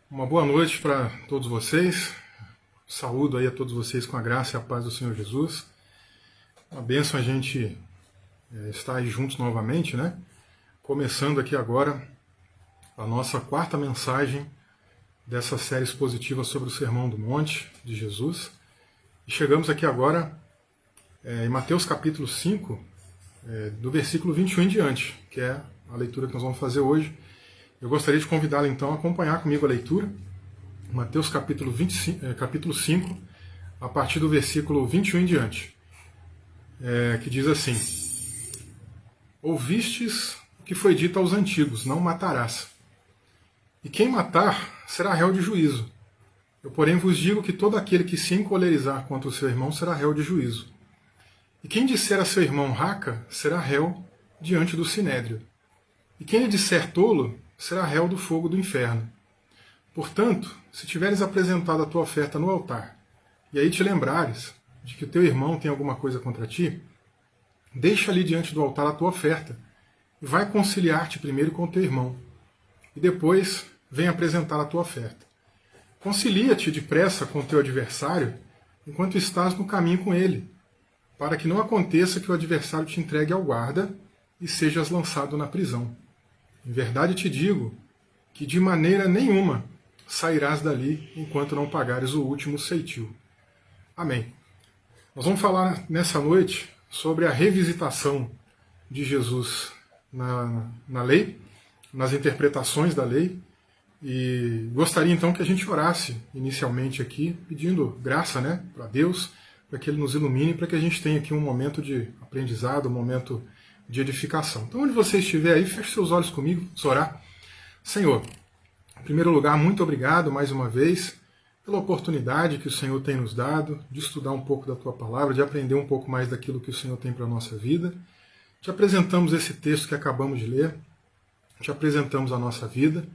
Uma boa noite para todos vocês. Saúdo aí a todos vocês com a graça e a paz do Senhor Jesus. Uma bênção a gente estar aí juntos novamente, né? Começando aqui agora a nossa quarta mensagem dessa série expositiva sobre o Sermão do Monte de Jesus. E chegamos aqui agora em Mateus capítulo 5, do versículo 21 em diante, que é a leitura que nós vamos fazer hoje. Eu gostaria de convidá-lo então a acompanhar comigo a leitura, Mateus capítulo 5, a partir do versículo 21 em diante, que diz assim: Ouvistes o que foi dito aos antigos, não matarás. E quem matar será réu de juízo. Eu, porém, vos digo que todo aquele que se encolerizar contra o seu irmão será réu de juízo. E quem disser a seu irmão raca será réu diante do sinédrio. E quem lhe disser tolo será réu do fogo do inferno. Portanto, se tiveres apresentado a tua oferta no altar, e aí te lembrares de que o teu irmão tem alguma coisa contra ti, deixa ali diante do altar a tua oferta, e vai conciliar-te primeiro com o teu irmão, e depois vem apresentar a tua oferta. Concilia-te depressa com o teu adversário, enquanto estás no caminho com ele, para que não aconteça que o adversário te entregue ao guarda e sejas lançado na prisão. Em verdade te digo que de maneira nenhuma sairás dali enquanto não pagares o último ceitil. Amém. Nós vamos falar nessa noite sobre a revisitação de Jesus na lei, nas interpretações da lei, e gostaria então que a gente orasse inicialmente aqui, pedindo graça, para Deus, para que Ele nos ilumine, para que a gente tenha aqui um momento de aprendizado, um momento de edificação. Então, onde você estiver aí, feche seus olhos comigo, vamos orar. Senhor, em primeiro lugar, muito obrigado mais uma vez pela oportunidade que o Senhor tem nos dado de estudar um pouco da Tua Palavra, de aprender um pouco mais daquilo que o Senhor tem para a nossa vida. Te apresentamos esse texto que acabamos de ler, te apresentamos a nossa vida.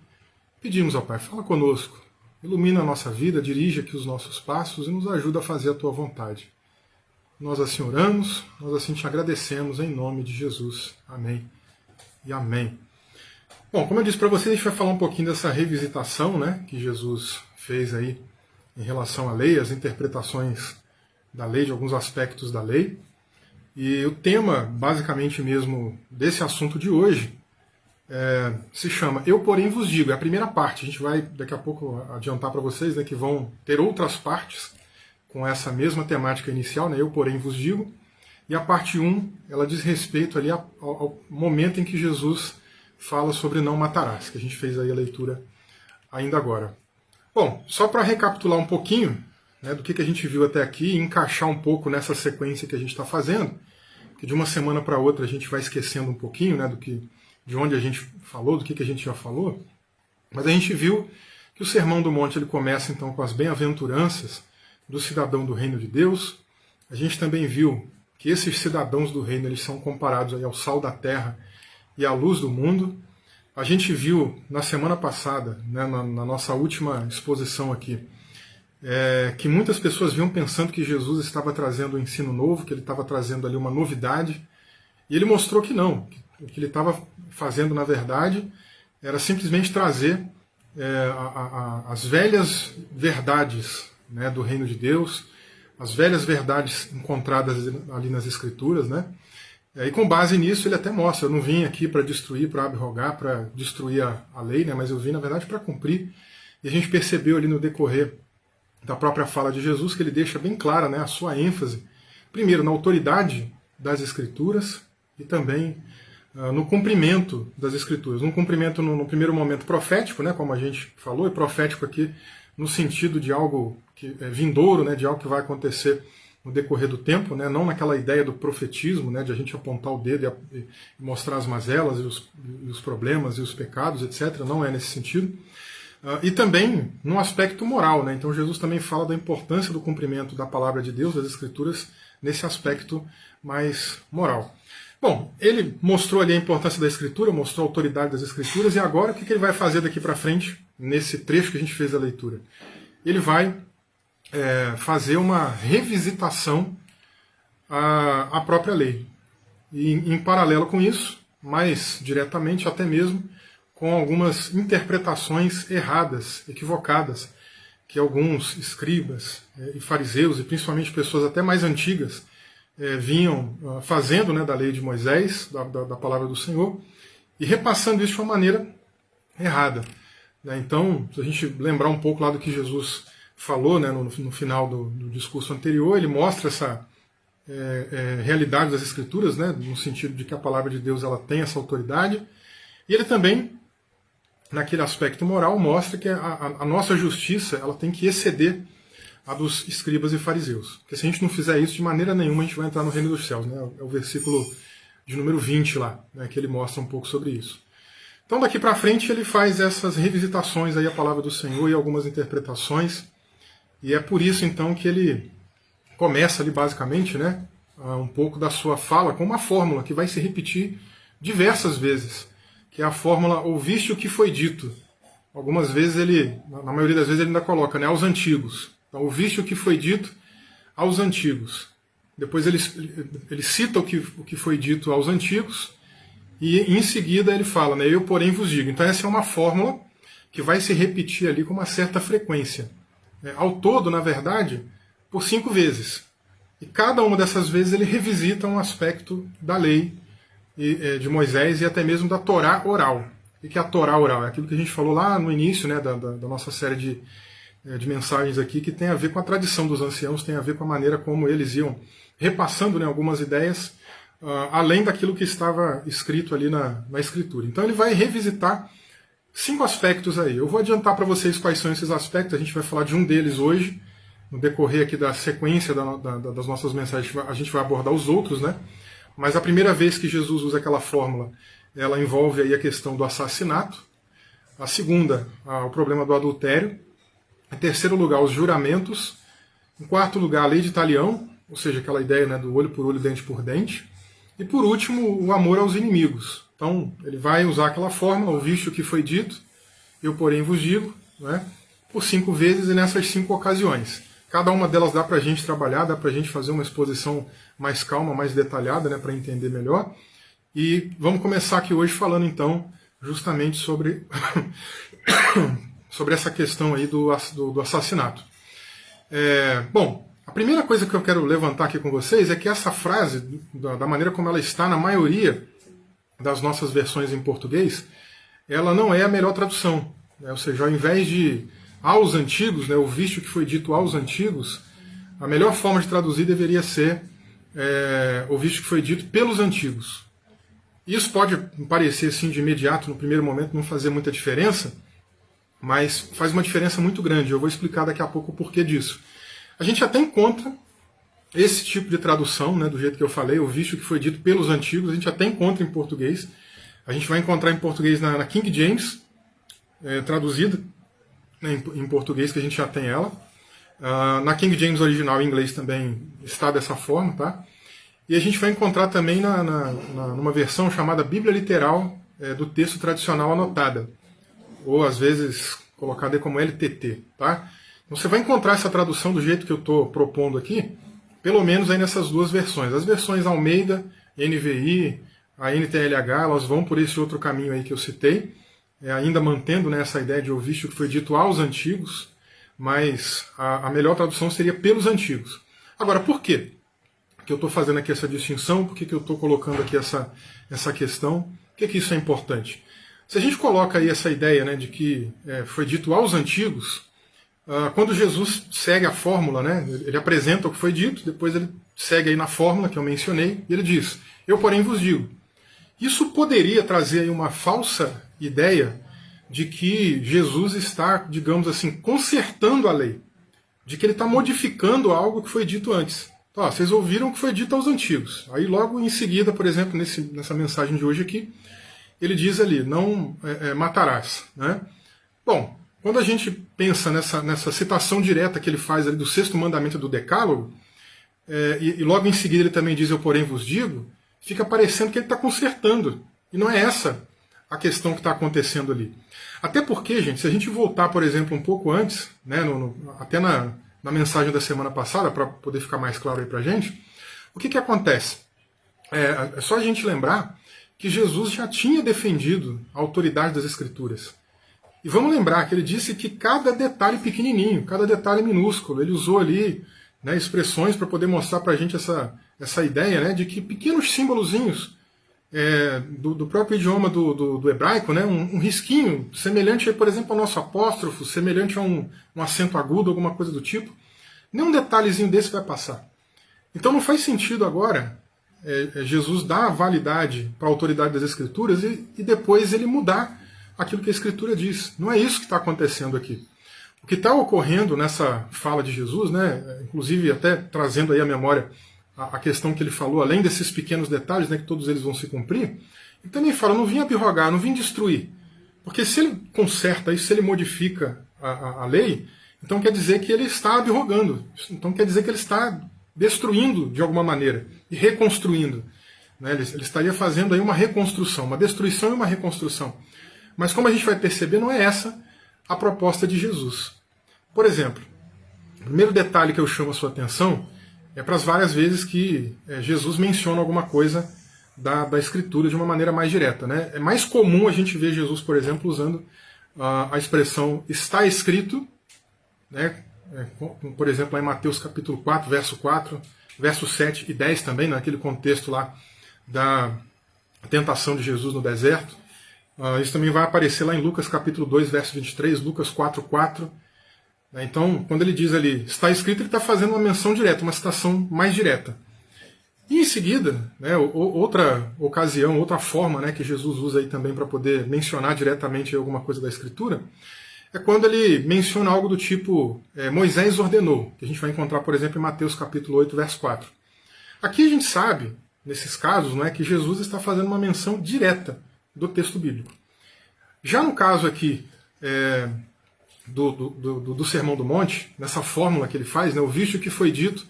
Pedimos ao Pai, fala conosco, ilumina a nossa vida, dirige aqui os nossos passos e nos ajuda a fazer a Tua vontade. Nós assim oramos, nós assim te agradecemos em nome de Jesus. Amém e amém. Bom, como eu disse para vocês, a gente vai falar um pouquinho dessa revisitação que Jesus fez aí em relação à lei, as interpretações da lei, de alguns aspectos da lei. E o tema, basicamente mesmo, desse assunto de hoje se chama Eu, porém, vos digo. É a primeira parte. A gente vai daqui a pouco adiantar para vocês que vão ter outras partes com essa mesma temática inicial, Eu, porém, vos digo. E a parte 1, ela diz respeito ali ao momento em que Jesus fala sobre não matarás, que a gente fez aí a leitura ainda agora. Bom, só para recapitular um pouquinho do que a gente viu até aqui e encaixar um pouco nessa sequência que a gente está fazendo, que de uma semana para outra a gente vai esquecendo um pouquinho de onde a gente falou, do que a gente já falou, mas a gente viu que o Sermão do Monte ele começa então com as bem-aventuranças do cidadão do reino de Deus. A gente também viu que esses cidadãos do reino eles são comparados aí ao sal da terra e à luz do mundo. A gente viu na semana passada, na nossa última exposição aqui, que muitas pessoas vinham pensando que Jesus estava trazendo um ensino novo, que ele estava trazendo ali uma novidade, e ele mostrou que não, que o que ele estava fazendo na verdade era simplesmente trazer as velhas verdades do reino de Deus, as velhas verdades encontradas ali nas Escrituras, E com base nisso ele até mostra, eu não vim aqui para destruir, para abrogar, para destruir a lei, mas eu vim na verdade para cumprir. E a gente percebeu ali no decorrer da própria fala de Jesus que ele deixa bem clara a sua ênfase, primeiro na autoridade das Escrituras e também no cumprimento das Escrituras. Um cumprimento no primeiro momento profético, como a gente falou, e profético aqui no sentido de algo que é vindouro, de algo que vai acontecer no decorrer do tempo, não naquela ideia do profetismo, de a gente apontar o dedo e mostrar as mazelas e os problemas e os pecados, etc. Não é nesse sentido. E também no aspecto moral. Então Jesus também fala da importância do cumprimento da palavra de Deus, das Escrituras, nesse aspecto mais moral. Bom, ele mostrou ali a importância da Escritura, mostrou a autoridade das Escrituras, e agora o que ele vai fazer daqui para frente, nesse trecho que a gente fez a leitura? Ele vai fazer uma revisitação à própria lei. E em paralelo com isso, mais diretamente até mesmo com algumas interpretações erradas, equivocadas, que alguns escribas e fariseus, e principalmente pessoas até mais antigas, vinham fazendo, né, da lei de Moisés, da palavra do Senhor, e repassando isso de uma maneira errada. Então, se a gente lembrar um pouco lá do que Jesus falou, né, no final do discurso anterior, ele mostra essa realidade das Escrituras, né, no sentido de que a palavra de Deus ela tem essa autoridade, e ele também, naquele aspecto moral, mostra que a nossa justiça ela tem que exceder a dos escribas e fariseus. Porque se a gente não fizer isso, de maneira nenhuma a gente vai entrar no reino dos céus. Né? É o versículo de número 20 lá, né, que ele mostra um pouco sobre isso. Então daqui para frente ele faz essas revisitações aí à palavra do Senhor e algumas interpretações, e é por isso então que ele começa ali basicamente, né, um pouco da sua fala com uma fórmula que vai se repetir diversas vezes, que é a fórmula ouviste o que foi dito. Algumas vezes ele, na maioria das vezes ele ainda coloca, né, aos antigos. Então, ouviste o que foi dito aos antigos. Depois ele cita o que foi dito aos antigos e em seguida ele fala, né, eu porém vos digo. Então essa é uma fórmula que vai se repetir ali com uma certa frequência. Ao todo, na verdade, por 5 vezes. E cada uma dessas vezes ele revisita um aspecto da lei de Moisés e até mesmo da Torá oral. O que é a Torá oral? É aquilo que a gente falou lá no início, né, da nossa série de mensagens aqui, que tem a ver com a tradição dos anciãos, tem a ver com a maneira como eles iam repassando, né, algumas ideias, além daquilo que estava escrito ali na Escritura. Então ele vai revisitar 5 aspectos aí. Eu vou adiantar para vocês quais são esses aspectos, a gente vai falar de um deles hoje, no decorrer aqui da sequência das nossas mensagens, a gente vai abordar os outros, né? Mas a primeira vez que Jesus usa aquela fórmula, ela envolve aí a questão do assassinato. A segunda, o problema do adultério. Em terceiro lugar, os juramentos. Em quarto lugar, a lei de talião, ou seja, aquela ideia, né, do olho por olho, dente por dente. E por último, o amor aos inimigos. Então, ele vai usar aquela fórmula, ouviste o que foi dito, eu porém vos digo, né, por 5 vezes e nessas 5 ocasiões. Cada uma delas dá para a gente trabalhar, dá para a gente fazer uma exposição mais calma, mais detalhada, né, para entender melhor. E vamos começar aqui hoje falando então justamente sobre, sobre essa questão aí do assassinato. Bom, a primeira coisa que eu quero levantar aqui com vocês é que essa frase, da maneira como ela está na maioria das nossas versões em português, ela não é a melhor tradução. Né? Ou seja, ao invés de aos antigos, né, ouviste o que foi dito aos antigos, a melhor forma de traduzir deveria ser ouviste o que foi dito pelos antigos. Isso pode parecer assim de imediato, no primeiro momento, não fazer muita diferença, mas faz uma diferença muito grande. Eu vou explicar daqui a pouco o porquê disso. A gente até encontra esse tipo de tradução, né, do jeito que eu falei, ouviste o que foi dito pelos antigos, a gente até encontra em português. A gente vai encontrar em português na King James, traduzida, né, em português, que a gente já tem ela. Na King James original, em inglês, também está dessa forma, tá? E a gente vai encontrar também numa versão chamada Bíblia Literal do texto tradicional anotada, ou às vezes colocada como LTT, tá? Então você vai encontrar essa tradução do jeito que eu estou propondo aqui, pelo menos aí nessas 2 versões. As versões Almeida, NVI, a NTLH, elas vão por esse outro caminho aí que eu citei, ainda mantendo, né, essa ideia de ouviste o que foi dito aos antigos, mas a melhor tradução seria pelos antigos. Agora, por quê que eu estou fazendo aqui essa distinção? Por que eu estou colocando aqui essa questão? Por que isso é importante? Se a gente coloca aí essa ideia, né, de que foi dito aos antigos, quando Jesus segue a fórmula, né, ele apresenta o que foi dito, depois ele segue aí na fórmula que eu mencionei, e ele diz, eu porém vos digo. Isso poderia trazer aí uma falsa ideia de que Jesus está, digamos assim, consertando a lei, de que ele está modificando algo que foi dito antes. Então, vocês ouviram o que foi dito aos antigos. Aí logo em seguida, por exemplo, nessa mensagem de hoje aqui, ele diz ali, não matarás. Né? Bom, quando a gente pensa nessa citação direta que ele faz ali do 6º mandamento do Decálogo, e logo em seguida ele também diz, eu porém vos digo, fica parecendo que ele está consertando. E não é essa a questão que está acontecendo ali. Até porque, gente, se a gente voltar, por exemplo, um pouco antes, né, até na mensagem da semana passada, para poder ficar mais claro aí para a gente, o que acontece? É só a gente lembrar que Jesus já tinha defendido a autoridade das Escrituras. E vamos lembrar que ele disse que cada detalhe pequenininho, cada detalhe minúsculo, ele usou ali, né, expressões para poder mostrar para a gente essa ideia, né, de que pequenos símbolozinhos do próprio idioma do hebraico, né, um risquinho semelhante, por exemplo, ao nosso apóstrofo, semelhante a um acento agudo, alguma coisa do tipo, nenhum detalhezinho desse vai passar. Então não faz sentido agora Jesus dar validade para a autoridade das Escrituras e depois ele mudar aquilo que a Escritura diz. Não é isso que está acontecendo aqui. O que está ocorrendo nessa fala de Jesus, né, inclusive até trazendo aí à memória a questão que ele falou, além desses pequenos detalhes, né, que todos eles vão se cumprir, ele também fala, não vim abrogar, não vim destruir. Porque se ele conserta isso, se ele modifica a lei, então quer dizer que ele está abrogando. Então quer dizer que ele está destruindo de alguma maneira e reconstruindo. Né? Ele estaria fazendo aí uma reconstrução, uma destruição e uma reconstrução. Mas como a gente vai perceber, não é essa a proposta de Jesus. Por exemplo, o primeiro detalhe que eu chamo a sua atenção é para as várias vezes que Jesus menciona alguma coisa da Escritura de uma maneira mais direta. Né? É mais comum a gente ver Jesus, por exemplo, usando a expressão está escrito, né? Por exemplo, lá em Mateus capítulo 4, verso 4, verso 7 e 10 também, naquele contexto lá da tentação de Jesus no deserto. Isso também vai aparecer lá em Lucas capítulo 2, verso 23, Lucas 4, 4. Então, quando ele diz ali, está escrito, ele está fazendo uma menção direta, uma citação mais direta. E em seguida, né, outra ocasião, outra forma, né, que Jesus usa aí também para poder mencionar diretamente alguma coisa da Escritura, é quando ele menciona algo do tipo, Moisés ordenou, que a gente vai encontrar, por exemplo, em Mateus capítulo 8, verso 4. Aqui a gente sabe, nesses casos, não é, que Jesus está fazendo uma menção direta do texto bíblico. Já no caso aqui do Sermão do Monte, nessa fórmula que ele faz, né, o visto que foi dito,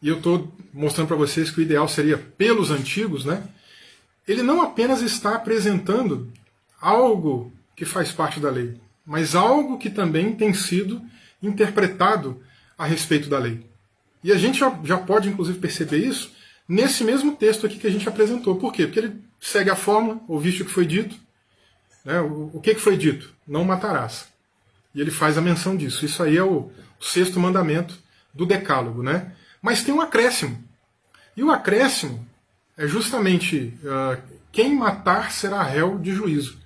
e eu estou mostrando para vocês que o ideal seria pelos antigos, né, ele não apenas está apresentando algo que faz parte da lei, mas algo que também tem sido interpretado a respeito da lei. E a gente já pode, inclusive, perceber isso nesse mesmo texto aqui que a gente apresentou. Por quê? Porque ele segue a fórmula, ouviste o que foi dito. Né? O que foi dito? Não matarás. E ele faz a menção disso. Isso aí é o sexto mandamento do Decálogo. Né? Mas tem um acréscimo. E o acréscimo é justamente quem matar será réu de juízo.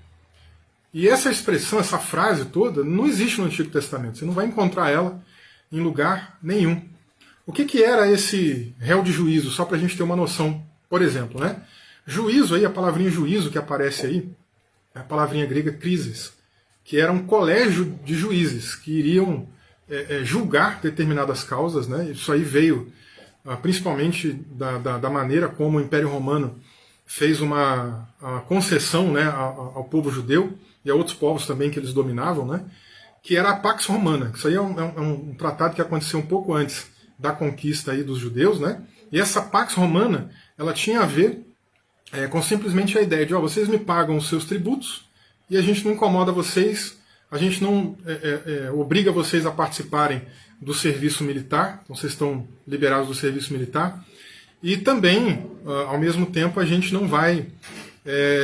E essa expressão, essa frase toda, não existe no Antigo Testamento. Você não vai encontrar ela em lugar nenhum. O que era esse réu de juízo? Só para a gente ter uma noção. Por exemplo, né? Juízo, aí, a palavrinha juízo que aparece aí, é a palavrinha grega krisis, que era um colégio de juízes que iriam julgar determinadas causas. Né? Isso aí veio principalmente da maneira como o Império Romano fez uma concessão, né, ao povo judeu e a outros povos também que eles dominavam, né, que era a Pax Romana. Isso aí é um tratado que aconteceu um pouco antes da conquista aí dos judeus, né, e essa Pax Romana ela tinha a ver com simplesmente a ideia de vocês me pagam os seus tributos e a gente não incomoda vocês, a gente não obriga vocês a participarem do serviço militar, então vocês estão liberados do serviço militar, e também, ao mesmo tempo, a gente não vai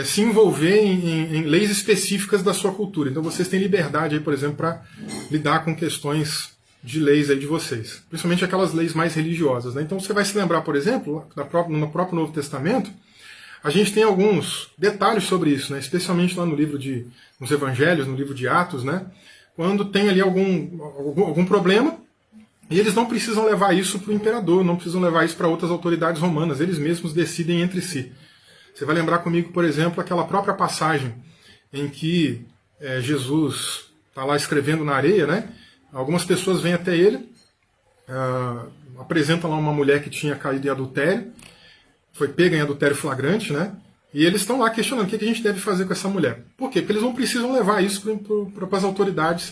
se envolver em leis específicas da sua cultura. Então vocês têm liberdade, aí, por exemplo, para lidar com questões de leis aí de vocês, principalmente aquelas leis mais religiosas. Né? Então você vai se lembrar, por exemplo, no próprio Novo Testamento, a gente tem alguns detalhes sobre isso, né? Especialmente lá nos Evangelhos, no livro de Atos, né? Quando tem ali algum problema, e eles não precisam levar isso para o imperador, não precisam levar isso para outras autoridades romanas, eles mesmos decidem entre si. Você vai lembrar comigo, por exemplo, aquela própria passagem em que Jesus está lá escrevendo na areia, né? Algumas pessoas vêm até ele, apresentam lá uma mulher que tinha caído em adultério, foi pega em adultério flagrante, né? E eles estão lá questionando o que a gente deve fazer com essa mulher. Por quê? Porque eles não precisam levar isso para as autoridades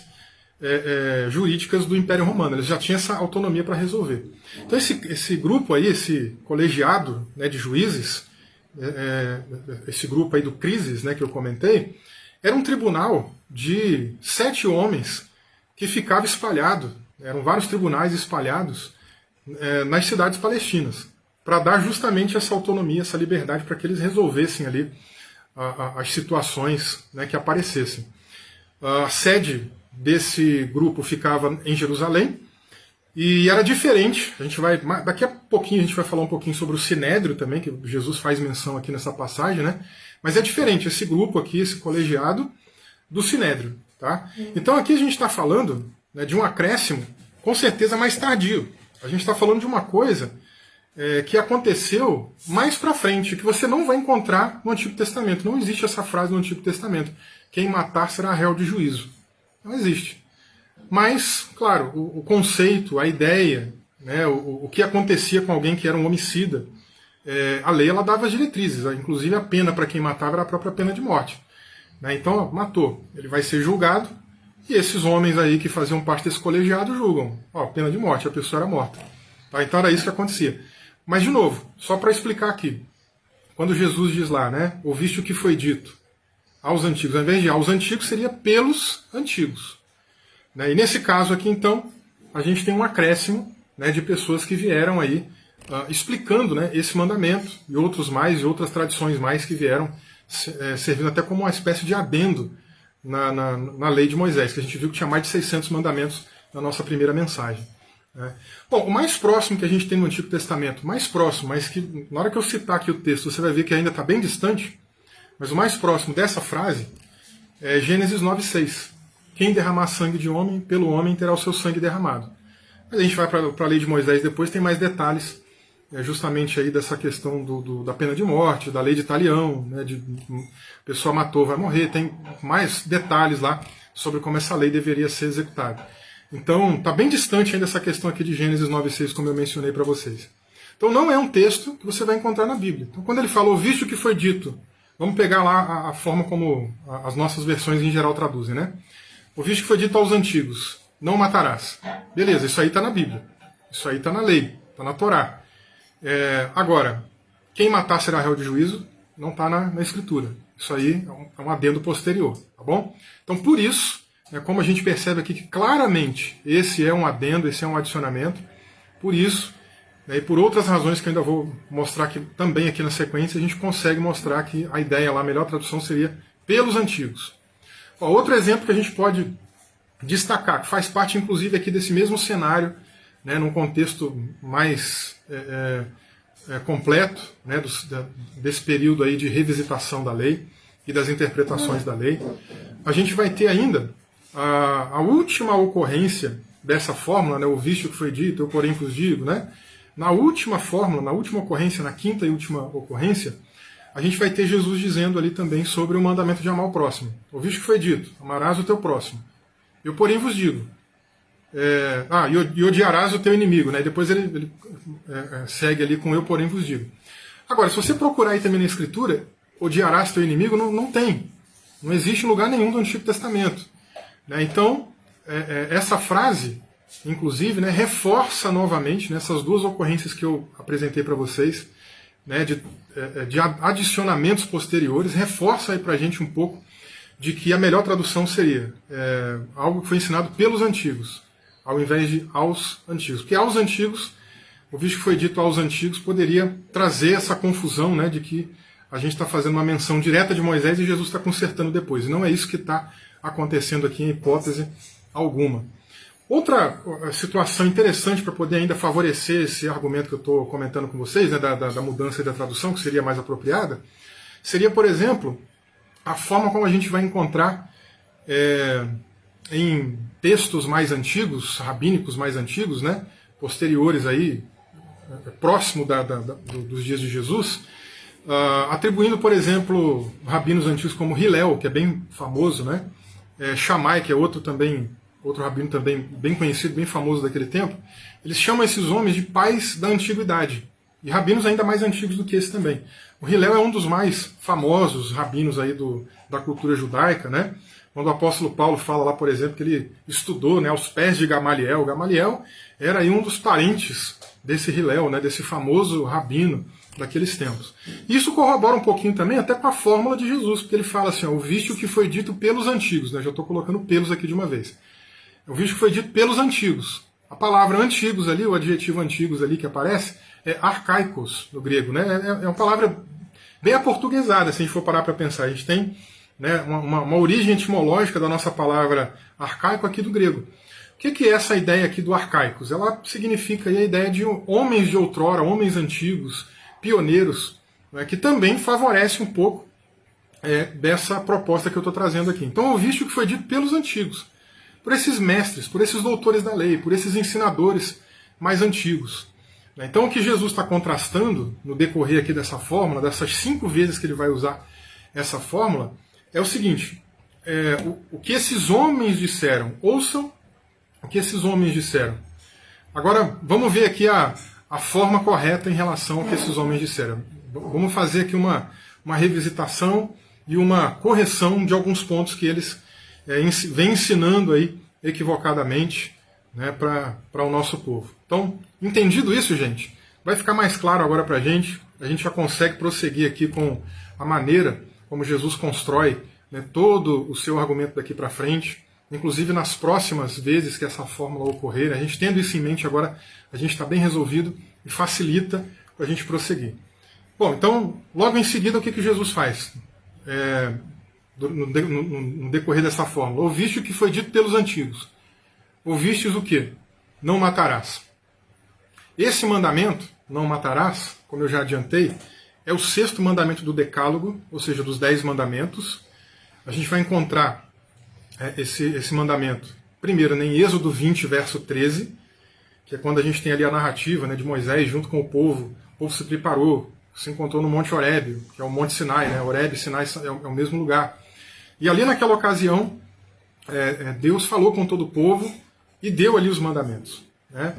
jurídicas do Império Romano. Eles já tinham essa autonomia para resolver. Então esse grupo aí, esse colegiado, né, de juízes, esse grupo aí do Crises, né, que eu comentei, era um tribunal de 7 homens que ficava espalhado. Eram vários tribunais espalhados nas cidades palestinas. para dar justamente essa autonomia, essa liberdade para que eles resolvessem ali as situações, né, que aparecessem. A sede desse grupo ficava em Jerusalém e era diferente. A gente vai, daqui a pouquinho a gente vai falar um pouquinho sobre o Sinédrio também, que Jesus faz menção aqui nessa passagem, né? Mas é diferente esse grupo aqui, esse colegiado do Sinédrio, tá? Então aqui a gente está falando, né, de um acréscimo com certeza mais tardio. A gente está falando de uma coisa que aconteceu mais para frente, que você não vai encontrar no Antigo Testamento. Não existe essa frase no Antigo Testamento: quem matar será réu de juízo. Não existe. Mas, claro, o conceito, a ideia, né, o que acontecia com alguém que era um homicida, a lei ela dava as diretrizes. Inclusive a pena para quem matava era a própria pena de morte. Né? Então, matou. Ele vai ser julgado, e esses homens aí que faziam parte desse colegiado julgam. Pena de morte, a pessoa era morta. Tá? Então era isso que acontecia. Mas, de novo, só para explicar aqui, quando Jesus diz lá, né, ouviste o que foi dito aos antigos, ao invés de aos antigos, seria pelos antigos. Né? E nesse caso aqui, então, a gente tem um acréscimo, né, de pessoas que vieram aí explicando, né, esse mandamento e outros mais, e outras tradições mais que vieram servindo até como uma espécie de adendo na lei de Moisés, que a gente viu que tinha mais de 600 mandamentos na nossa primeira mensagem. Bom, o mais próximo que a gente tem no Antigo Testamento, mais próximo, mas que na hora que eu citar aqui o texto você vai ver que ainda está bem distante, mas o mais próximo dessa frase é Gênesis 9,6. Quem derramar sangue de homem, pelo homem terá o seu sangue derramado. Mas a gente vai para a lei de Moisés depois, tem mais detalhes, justamente aí dessa questão da pena de morte, da lei de talião, né, a pessoa matou, vai morrer, tem mais detalhes lá sobre como essa lei deveria ser executada. Então, está bem distante ainda essa questão aqui de Gênesis 9,6, como eu mencionei para vocês. Então, não é um texto que você vai encontrar na Bíblia. Então, quando ele falou, ouviste o que foi dito, vamos pegar lá a forma como as nossas versões em geral traduzem, né? Ouviste o que foi dito aos antigos, não matarás. Beleza, isso aí está na Bíblia. Isso aí está na lei, está na Torá. Agora, quem matar será réu de juízo, não está na Escritura. Isso aí é um adendo posterior, tá bom? Então, por isso, como a gente percebe aqui que claramente esse é um adendo, esse é um adicionamento, por isso, e por outras razões que eu ainda vou mostrar aqui, também aqui na sequência, a gente consegue mostrar que a ideia lá, a melhor tradução seria pelos antigos. Outro exemplo que a gente pode destacar, que faz parte inclusive aqui desse mesmo cenário, né, num contexto mais completo, né, desse período aí de revisitação da lei e das interpretações da lei, a gente vai ter ainda a última ocorrência dessa fórmula, né, ouviste o que foi dito, eu porém vos digo, né? Na última fórmula, na última ocorrência, na quinta e última ocorrência, a gente vai ter Jesus dizendo ali também sobre o mandamento de amar o próximo. Ouviste o que foi dito, amarás o teu próximo. Eu porém vos digo. E odiarás o teu inimigo, né? E depois ele segue ali com eu porém vos digo. Agora, se você procurar aí também na Escritura, odiarás teu inimigo, não tem. Não existe em lugar nenhum do Antigo Testamento. Então, essa frase, inclusive, né, reforça novamente nessas duas ocorrências que eu apresentei para vocês, né, de adicionamentos posteriores, reforça aí para a gente um pouco de que a melhor tradução seria algo que foi ensinado pelos antigos, ao invés de aos antigos. Porque aos antigos, o visto que foi dito aos antigos poderia trazer essa confusão, né, de que a gente está fazendo uma menção direta de Moisés e Jesus está consertando depois. E não é isso que está acontecendo aqui em hipótese alguma. Outra situação interessante para poder ainda favorecer esse argumento que eu estou comentando com vocês, né, da mudança e da tradução, que seria mais apropriada, seria, por exemplo, a forma como a gente vai encontrar em textos mais antigos, rabínicos mais antigos, né, posteriores aí, próximo dos dias de Jesus, atribuindo, por exemplo, rabinos antigos como Hillel, que é bem famoso, né, Shammai, que é outro rabino também bem conhecido, bem famoso daquele tempo, eles chamam esses homens de pais da antiguidade. E rabinos ainda mais antigos do que esse também. O Hillel é um dos mais famosos rabinos aí da cultura judaica, né? Quando o apóstolo Paulo fala lá, por exemplo, que ele estudou, né, aos pés de Gamaliel. Gamaliel era aí um dos parentes desse Hillel, né, desse famoso rabino daqueles tempos. Isso corrobora um pouquinho também até com a fórmula de Jesus, porque ele fala assim, ouviste o que foi dito pelos antigos, né? Já estou colocando pelos aqui de uma vez. Ouviste o que foi dito pelos antigos. A palavra antigos ali, o adjetivo antigos ali que aparece, é arcaicos no grego, né? É uma palavra bem aportuguesada, se a gente for parar para pensar. A gente tem, né, uma origem etimológica da nossa palavra arcaico aqui do grego. O que é essa ideia aqui do arcaicos? Ela significa aí a ideia de homens de outrora, homens antigos, pioneiros, né, que também favorece um pouco dessa proposta que eu estou trazendo aqui. Então, ouviste o que foi dito pelos antigos, por esses mestres, por esses doutores da lei, por esses ensinadores mais antigos. Então, o que Jesus está contrastando no decorrer aqui dessa fórmula, dessas 5 vezes que ele vai usar essa fórmula, é o seguinte: o que esses homens disseram, ouçam o que esses homens disseram. Agora, vamos ver aqui a forma correta em relação ao que esses homens disseram. Vamos fazer aqui uma revisitação e uma correção de alguns pontos que eles vêm ensinando aí equivocadamente, né, para o nosso povo. Então, entendido isso, gente, vai ficar mais claro agora para a gente já consegue prosseguir aqui com a maneira como Jesus constrói, né, todo o seu argumento daqui para frente, inclusive nas próximas vezes que essa fórmula ocorrer. A gente tendo isso em mente agora, a gente está bem resolvido e facilita para a gente prosseguir. Bom, então, logo em seguida, o que Jesus faz? No decorrer dessa fórmula, ouviste o que foi dito pelos antigos. Ouvistes o que? Não matarás. Esse mandamento, não matarás, como eu já adiantei, é o 6º mandamento do Decálogo, ou seja, dos 10 mandamentos. A gente vai encontrar esse mandamento, primeiro, em Êxodo 20, verso 13, que é quando a gente tem ali a narrativa, né, de Moisés junto com o povo se preparou, se encontrou no Monte Horebe, que é o Monte Sinai, né? Horebe e Sinai é o mesmo lugar. E ali naquela ocasião, Deus falou com todo o povo e deu ali os mandamentos, né?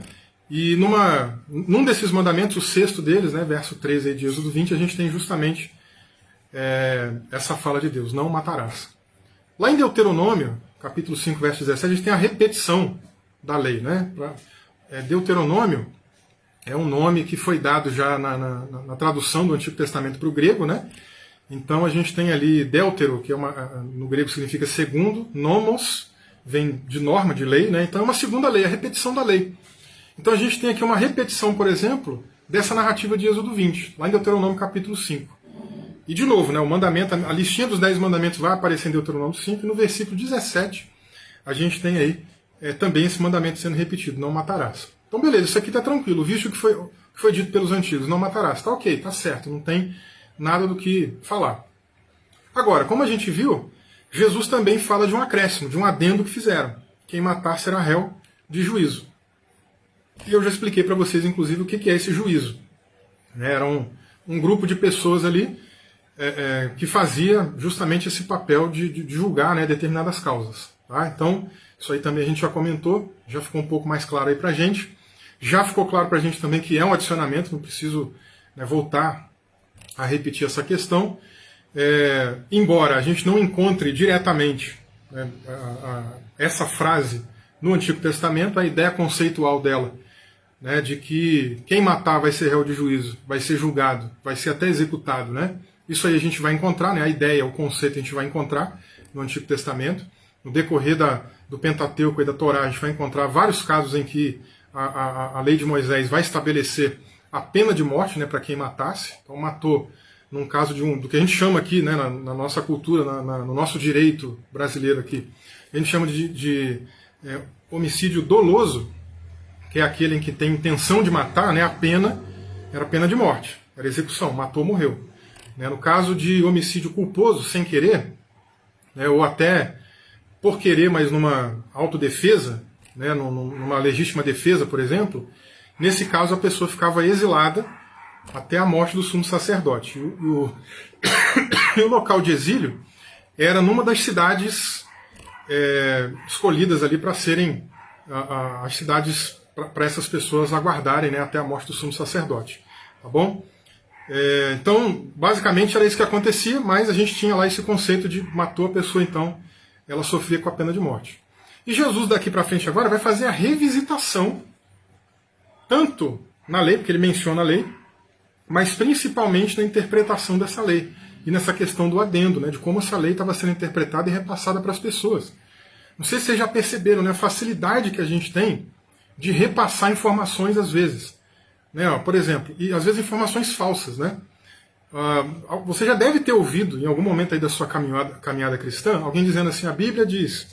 E num desses mandamentos, o 6º deles, né, verso 13 aí de Êxodo 20, a gente tem justamente essa fala de Deus: não matarás. Lá em Deuteronômio, capítulo 5, verso 17, a gente tem a repetição da lei, né? Deuteronômio é um nome que foi dado já na tradução do Antigo Testamento para o grego, né? Então a gente tem ali Deutero, que no grego significa segundo, nomos, vem de norma, de lei, né? Então é uma segunda lei, a repetição da lei. Então a gente tem aqui uma repetição, por exemplo, dessa narrativa de Êxodo 20, lá em Deuteronômio capítulo 5. E de novo, né, o mandamento, a listinha dos 10 mandamentos vai aparecer em Deuteronômio 5, e no versículo 17 a gente tem aí também esse mandamento sendo repetido: não matarás. Então beleza, isso aqui está tranquilo, visto que foi dito pelos antigos, não matarás. Está ok, está certo, não tem nada do que falar. Agora, como a gente viu, Jesus também fala de um acréscimo, de um adendo que fizeram: quem matar será réu de juízo. E eu já expliquei para vocês, inclusive, o que é esse juízo. Era um grupo de pessoas ali que fazia justamente esse papel de julgar, né, determinadas causas. Tá? Então, isso aí também a gente já comentou, já ficou um pouco mais claro aí para a gente. Já ficou claro para a gente também que é um adicionamento, não preciso, né, voltar a repetir essa questão. Embora a gente não encontre diretamente, né, essa frase no Antigo Testamento, a ideia conceitual dela, né, de que quem matar vai ser réu de juízo, vai ser julgado, vai ser até executado, né? Isso aí a gente vai encontrar, né, a ideia, o conceito a gente vai encontrar no Antigo Testamento. No decorrer do Pentateuco e da Torá, a gente vai encontrar vários casos em que a lei de Moisés vai estabelecer a pena de morte, né, para quem matasse. Então matou, num caso do que a gente chama aqui, né, na nossa cultura, no nosso direito brasileiro aqui, a gente chama de homicídio doloso, que é aquele em que tem intenção de matar, né, a pena era a pena de morte, era execução, matou, morreu. No caso de homicídio culposo, sem querer, né, ou até por querer, mas numa autodefesa, né, numa legítima defesa, por exemplo, nesse caso a pessoa ficava exilada até a morte do sumo sacerdote. E o local de exílio era numa das cidades escolhidas ali para serem as cidades para essas pessoas aguardarem, né, até a morte do sumo sacerdote. Tá bom? Então, basicamente era isso que acontecia, mas a gente tinha lá esse conceito de matou a pessoa, então ela sofria com a pena de morte. E Jesus daqui para frente agora vai fazer a revisitação, tanto na lei, porque ele menciona a lei, mas principalmente na interpretação dessa lei, e nessa questão do adendo, né, de como essa lei estava sendo interpretada e repassada para as pessoas. Não sei se vocês já perceberam, né, a facilidade que a gente tem de repassar informações às vezes. Né? Por exemplo, e às vezes informações falsas. Né? Você já deve ter ouvido em algum momento aí da sua caminhada cristã alguém dizendo assim, a Bíblia diz,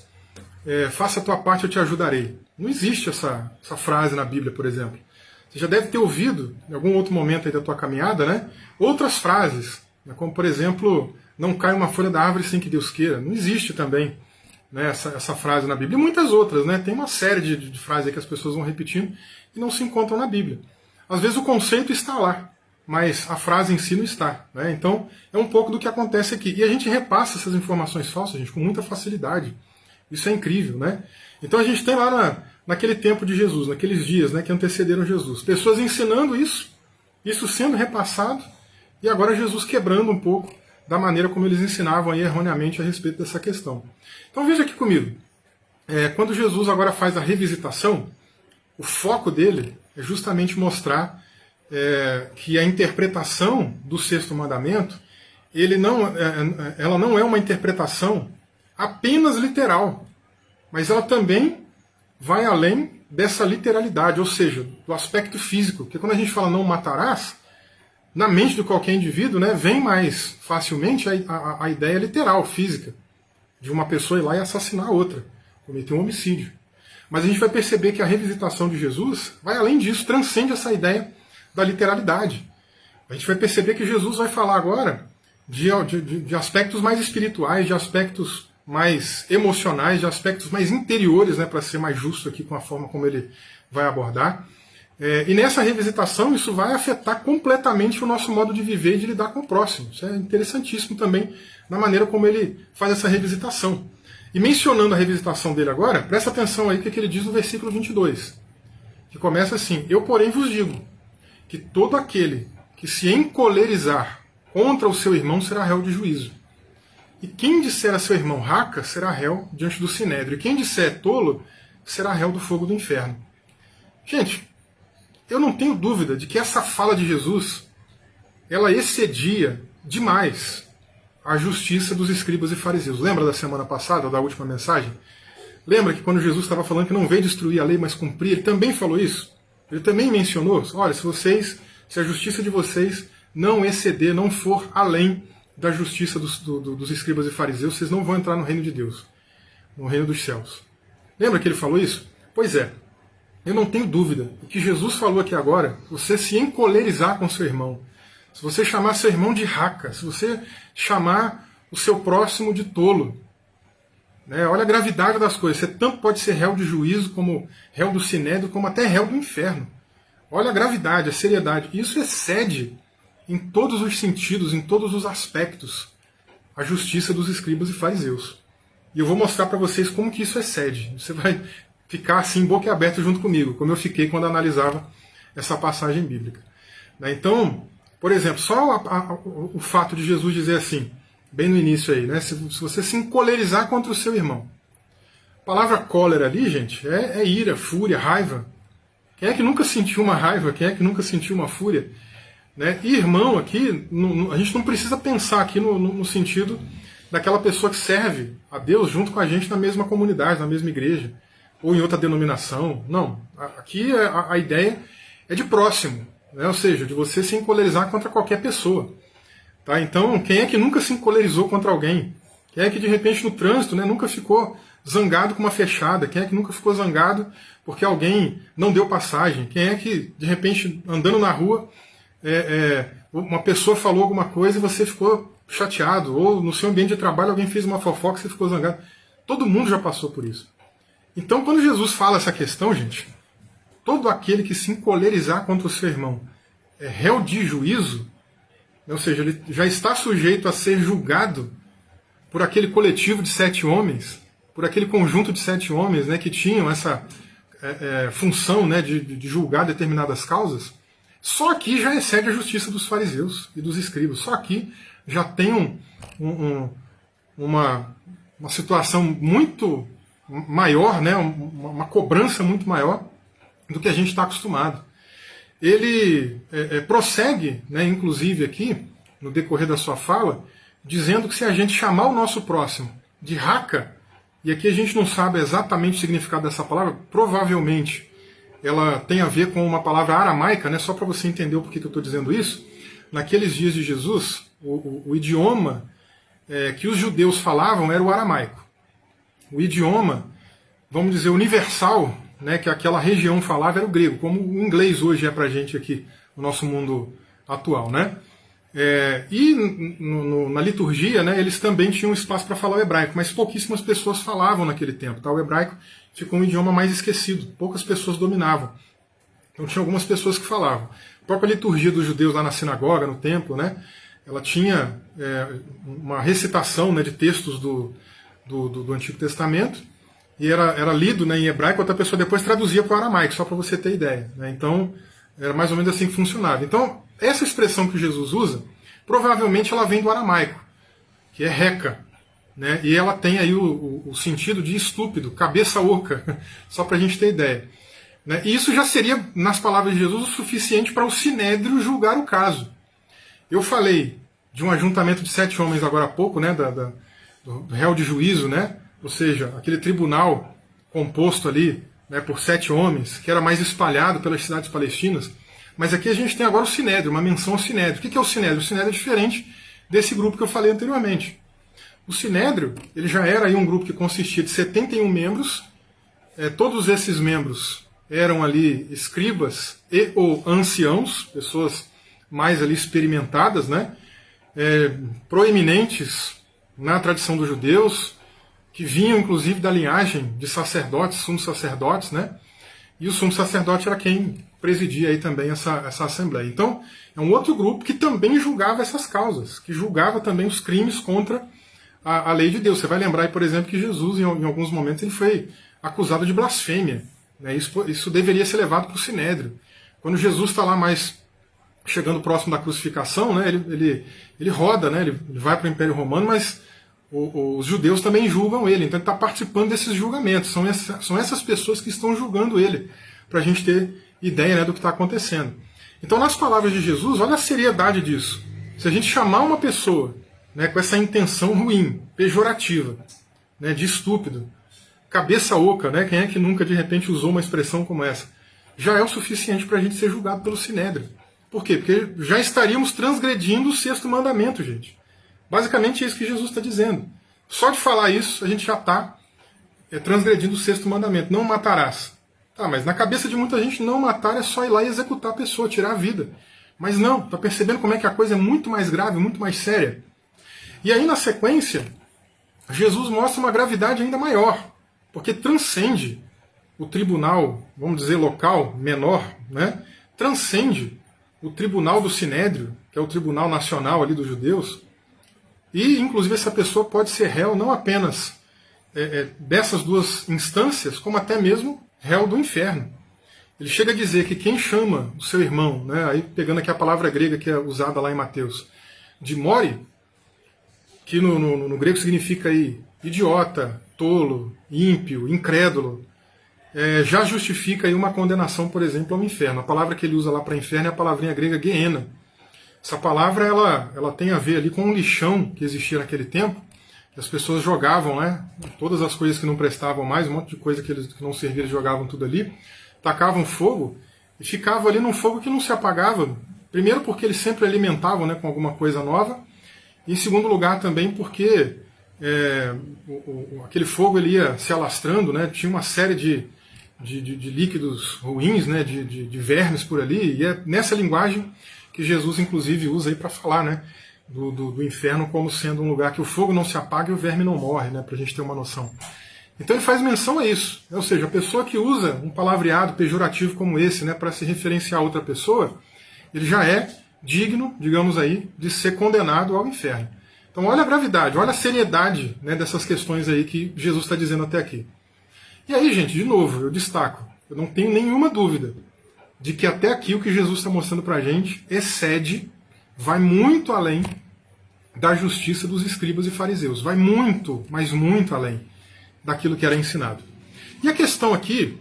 faça a tua parte, eu te ajudarei. Não existe essa frase na Bíblia, por exemplo. Você já deve ter ouvido, em algum outro momento aí da tua caminhada, né, outras frases, né, como, por exemplo, não cai uma folha da árvore sem que Deus queira. Não existe também, né, essa frase na Bíblia. E muitas outras. Né, tem uma série de frases aí que as pessoas vão repetindo e não se encontram na Bíblia. Às vezes o conceito está lá, mas a frase em si não está. Né, então, é um pouco do que acontece aqui. E a gente repassa essas informações falsas, gente, com muita facilidade. Isso é incrível. Né? Então a gente tem lá naquele tempo de Jesus, naqueles dias, né, que antecederam Jesus, pessoas ensinando isso sendo repassado, e agora Jesus quebrando um pouco da maneira como eles ensinavam aí erroneamente a respeito dessa questão. Então veja aqui comigo, quando Jesus agora faz a revisitação, o foco dele é justamente mostrar que a interpretação do sexto mandamento, ela não é uma interpretação apenas literal, mas ela também vai além dessa literalidade, ou seja, do aspecto físico. Porque quando a gente fala não matarás, na mente de qualquer indivíduo, né, vem mais facilmente a ideia literal, física, de uma pessoa ir lá e assassinar a outra, cometer um homicídio. Mas a gente vai perceber que a revisitação de Jesus vai além disso, transcende essa ideia da literalidade. A gente vai perceber que Jesus vai falar agora de aspectos mais espirituais, de aspectos mais emocionais, de aspectos mais interiores, né, para ser mais justo aqui com a forma como ele vai abordar. E nessa revisitação isso vai afetar completamente o nosso modo de viver e de lidar com o próximo. Isso é interessantíssimo também na maneira como ele faz essa revisitação. E mencionando a revisitação dele agora, presta atenção aí o que ele diz no versículo 22, que começa assim, eu porém vos digo, que todo aquele que se encolerizar contra o seu irmão será réu de juízo. E quem disser a seu irmão raca, será réu diante do sinédrio. E quem disser tolo, será réu do fogo do inferno. Gente, eu não tenho dúvida de que essa fala de Jesus, ela excedia demais a justiça dos escribas e fariseus. Lembra da semana passada, da última mensagem? Lembra que quando Jesus estava falando que não veio destruir a lei, mas cumprir, ele também falou isso? Ele também mencionou, olha, se a justiça de vocês não exceder, não for além da justiça dos escribas e fariseus, vocês não vão entrar no reino de Deus, no reino dos céus. Lembra que ele falou isso? Pois é, eu não tenho dúvida. O que Jesus falou aqui agora, você se encolerizar com seu irmão, se você chamar seu irmão de raca, se você chamar o seu próximo de tolo, né, olha a gravidade das coisas, você tanto pode ser réu de juízo, como réu do sinédrio, como até réu do inferno. Olha a gravidade, a seriedade. Isso excede em todos os sentidos, em todos os aspectos, a justiça dos escribas e fariseus. E eu vou mostrar para vocês como que isso excede. Você vai ficar assim, boca aberta junto comigo, como eu fiquei quando analisava essa passagem bíblica. Então, por exemplo, só o fato de Jesus dizer assim, bem no início aí, né, se você se encolerizar contra o seu irmão. A palavra cólera ali, gente, é ira, fúria, raiva. Quem é que nunca sentiu uma raiva? Quem é que nunca sentiu uma fúria? Né? E irmão aqui, a gente não precisa pensar aqui no sentido daquela pessoa que serve a Deus junto com a gente na mesma comunidade, na mesma igreja, ou em outra denominação. Não, aqui a ideia é de próximo, né? Ou seja, de você se encolerizar contra qualquer pessoa. Tá? Então, quem é que nunca se encolerizou contra alguém? Quem é que de repente no trânsito, né, nunca ficou zangado com uma fechada? Quem é que nunca ficou zangado porque alguém não deu passagem? Quem é que de repente andando na rua uma pessoa falou alguma coisa e você ficou chateado, ou no seu ambiente de trabalho alguém fez uma fofoca e você ficou zangado? Todo mundo já passou por isso. Então, quando Jesus fala essa questão, gente, todo aquele que se encolerizar contra o seu irmão é réu de juízo, ou seja, ele já está sujeito a ser julgado por aquele coletivo de 7 homens, por aquele conjunto de 7 homens, né, que tinham essa função, né, de julgar determinadas causas. Só aqui já excede a justiça dos fariseus e dos escribas. Só aqui já tem uma situação muito maior, né, uma cobrança muito maior do que a gente está acostumado. Ele prossegue, né, inclusive aqui, no decorrer da sua fala, dizendo que se a gente chamar o nosso próximo de raca, e aqui a gente não sabe exatamente o significado dessa palavra, provavelmente ela tem a ver com uma palavra aramaica, né? Só para você entender o porquê que eu estou dizendo isso. Naqueles dias de Jesus, o idioma que os judeus falavam era o aramaico. O idioma, vamos dizer, universal, né, que aquela região falava era o grego, como o inglês hoje é para a gente aqui, no nosso mundo atual, né? Na liturgia, né, eles também tinham espaço para falar o hebraico, mas pouquíssimas pessoas falavam naquele tempo. Tá? O hebraico ficou um idioma mais esquecido, poucas pessoas dominavam. Então tinha algumas pessoas que falavam. A própria liturgia dos judeus lá na sinagoga, no templo, né, ela tinha uma recitação, né, de textos do Antigo Testamento, e era lido, né, em hebraico, outra pessoa depois traduzia para o aramaico, só para você ter ideia. Né? Então, era mais ou menos assim que funcionava. Então, essa expressão que Jesus usa, provavelmente ela vem do aramaico, que é reca. Né? E ela tem aí o sentido de estúpido, cabeça oca, só para a gente ter ideia. Né? E isso já seria, nas palavras de Jesus, o suficiente para o sinédrio julgar o caso. Eu falei de um ajuntamento de 7 homens agora há pouco, né, do réu de juízo, né? Ou seja, aquele tribunal composto ali, né, por 7 homens, que era mais espalhado pelas cidades palestinas. Mas aqui a gente tem agora o sinédrio, uma menção ao sinédrio. O que é o sinédrio? O sinédrio é diferente desse grupo que eu falei anteriormente. O sinédrio, ele já era aí um grupo que consistia de 71 membros. Todos esses membros eram ali escribas e ou anciãos, pessoas mais ali experimentadas, né? Proeminentes na tradição dos judeus, que vinham inclusive da linhagem de sacerdotes, sumos sacerdotes, né? E o sumo sacerdote era quem presidia aí também essa assembleia. Então, é um outro grupo que também julgava essas causas, que julgava também os crimes contra a lei de Deus. Você vai lembrar aí, por exemplo, que Jesus, em alguns momentos, ele foi acusado de blasfêmia. Né? Isso deveria ser levado para o sinédrio. Quando Jesus está lá mais chegando próximo da crucificação, né, ele roda, né, ele vai para o Império Romano, mas os judeus também julgam ele, então ele está participando desses julgamentos. São essas pessoas que estão julgando ele, para a gente ter ideia, né, do que está acontecendo. Então, nas palavras de Jesus, olha a seriedade disso. Se a gente chamar uma pessoa, né, com essa intenção ruim, pejorativa, né, de estúpido, cabeça oca, né, quem é que nunca de repente usou uma expressão como essa? Já é o suficiente para a gente ser julgado pelo sinédrio. Por quê? Porque já estaríamos transgredindo o 6º mandamento, gente. Basicamente é isso que Jesus está dizendo. Só de falar isso, a gente já está transgredindo o 6º mandamento. Não matarás. Tá, mas na cabeça de muita gente, não matar é só ir lá e executar a pessoa, tirar a vida. Mas não, está percebendo como é que a coisa é muito mais grave, muito mais séria? E aí, na sequência, Jesus mostra uma gravidade ainda maior, porque transcende o tribunal, vamos dizer, local, menor, né? Transcende o tribunal do Sinédrio, que é o tribunal nacional ali dos judeus, e inclusive essa pessoa pode ser réu não apenas dessas duas instâncias, como até mesmo réu do inferno. Ele chega a dizer que quem chama o seu irmão, né, aí pegando aqui a palavra grega que é usada lá em Mateus, de mori, que no grego significa aí idiota, tolo, ímpio, incrédulo, já justifica aí uma condenação, por exemplo, ao inferno. A palavra que ele usa lá para inferno é a palavrinha grega geena. Essa palavra ela tem a ver ali com um lixão que existia naquele tempo, que as pessoas jogavam, né, todas as coisas que não prestavam mais, um monte de coisa que não servia, eles jogavam tudo ali, tacavam fogo e ficava ali num fogo que não se apagava. Primeiro porque eles sempre alimentavam, né, com alguma coisa nova, e em segundo lugar também porque aquele fogo ele ia se alastrando, né, tinha uma série de líquidos ruins, né, de vermes por ali, e é nessa linguagem que Jesus inclusive usa aí para falar, né, do inferno como sendo um lugar que o fogo não se apaga e o verme não morre, né, para a gente ter uma noção. Então ele faz menção a isso, ou seja, a pessoa que usa um palavreado pejorativo como esse, né, para se referenciar a outra pessoa, ele já é digno, digamos aí, de ser condenado ao inferno. Então olha a gravidade, olha a seriedade, né, dessas questões aí que Jesus está dizendo até aqui. E aí, gente, de novo, eu destaco, eu não tenho nenhuma dúvida de que até aqui o que Jesus está mostrando para a gente excede, vai muito além da justiça dos escribas e fariseus. Vai muito, mas muito além daquilo que era ensinado. E a questão aqui,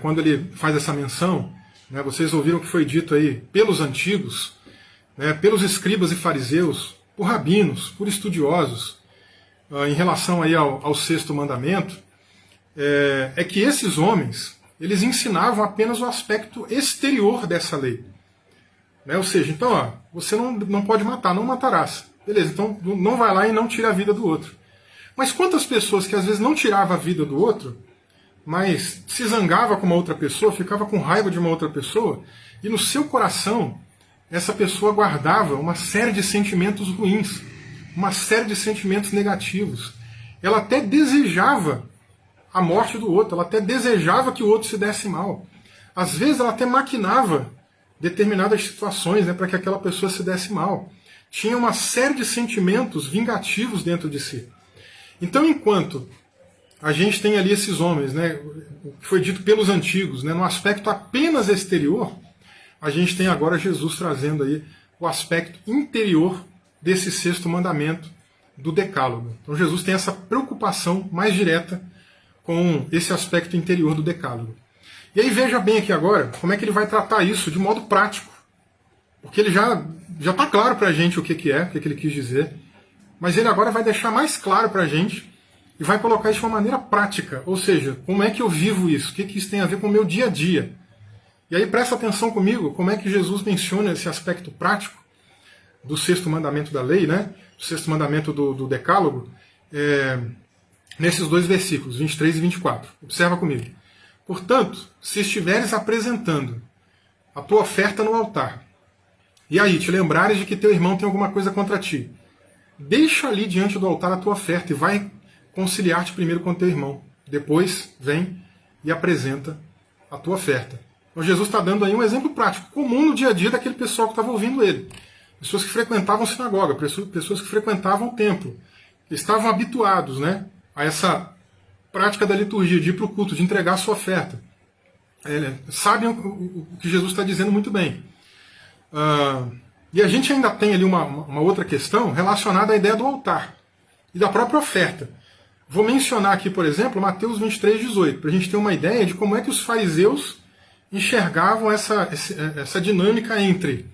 quando ele faz essa menção, né, vocês ouviram que foi dito aí pelos antigos, né, pelos escribas e fariseus, por rabinos, por estudiosos, em relação aí ao 6º mandamento, é que esses homens, eles ensinavam apenas o aspecto exterior dessa lei. Né? Ou seja, então, ó, você não pode matar, não matarás. Beleza, então não vai lá e não tira a vida do outro. Mas quantas pessoas que às vezes não tiravam a vida do outro, mas se zangava com uma outra pessoa, ficava com raiva de uma outra pessoa, e no seu coração essa pessoa guardava uma série de sentimentos ruins, uma série de sentimentos negativos. Ela até desejava a morte do outro, ela até desejava que o outro se desse mal. Às vezes ela até maquinava determinadas situações, né, para que aquela pessoa se desse mal. Tinha uma série de sentimentos vingativos dentro de si. Então, enquanto a gente tem ali esses homens, né, o que foi dito pelos antigos, né, no aspecto apenas exterior, a gente tem agora Jesus trazendo aí o aspecto interior desse sexto mandamento do Decálogo. Então Jesus tem essa preocupação mais direta com esse aspecto interior do Decálogo. E aí veja bem aqui agora como é que ele vai tratar isso de modo prático. Porque ele já está claro para a gente o que é, o que ele quis dizer, mas ele agora vai deixar mais claro para a gente e vai colocar isso de uma maneira prática. Ou seja, como é que eu vivo isso? O que isso tem a ver com o meu dia a dia? E aí presta atenção comigo, como é que Jesus menciona esse aspecto prático do sexto mandamento da lei, né? Do sexto mandamento do Decálogo, nesses dois versículos, 23 e 24. Observa comigo. Portanto, se estiveres apresentando a tua oferta no altar, e aí te lembrares de que teu irmão tem alguma coisa contra ti, deixa ali diante do altar a tua oferta e vai conciliar-te primeiro com teu irmão. Depois vem e apresenta a tua oferta. Então Jesus está dando aí um exemplo prático, comum no dia a dia daquele pessoal que estava ouvindo ele. Pessoas que frequentavam sinagoga, pessoas que frequentavam o templo, que estavam habituados, né, a essa prática da liturgia, de ir para o culto, de entregar a sua oferta. Sabem o que Jesus está dizendo muito bem. E a gente ainda tem ali uma outra questão relacionada à ideia do altar e da própria oferta. Vou mencionar aqui, por exemplo, Mateus 23, 18, para a gente ter uma ideia de como é que os fariseus enxergavam essa dinâmica entre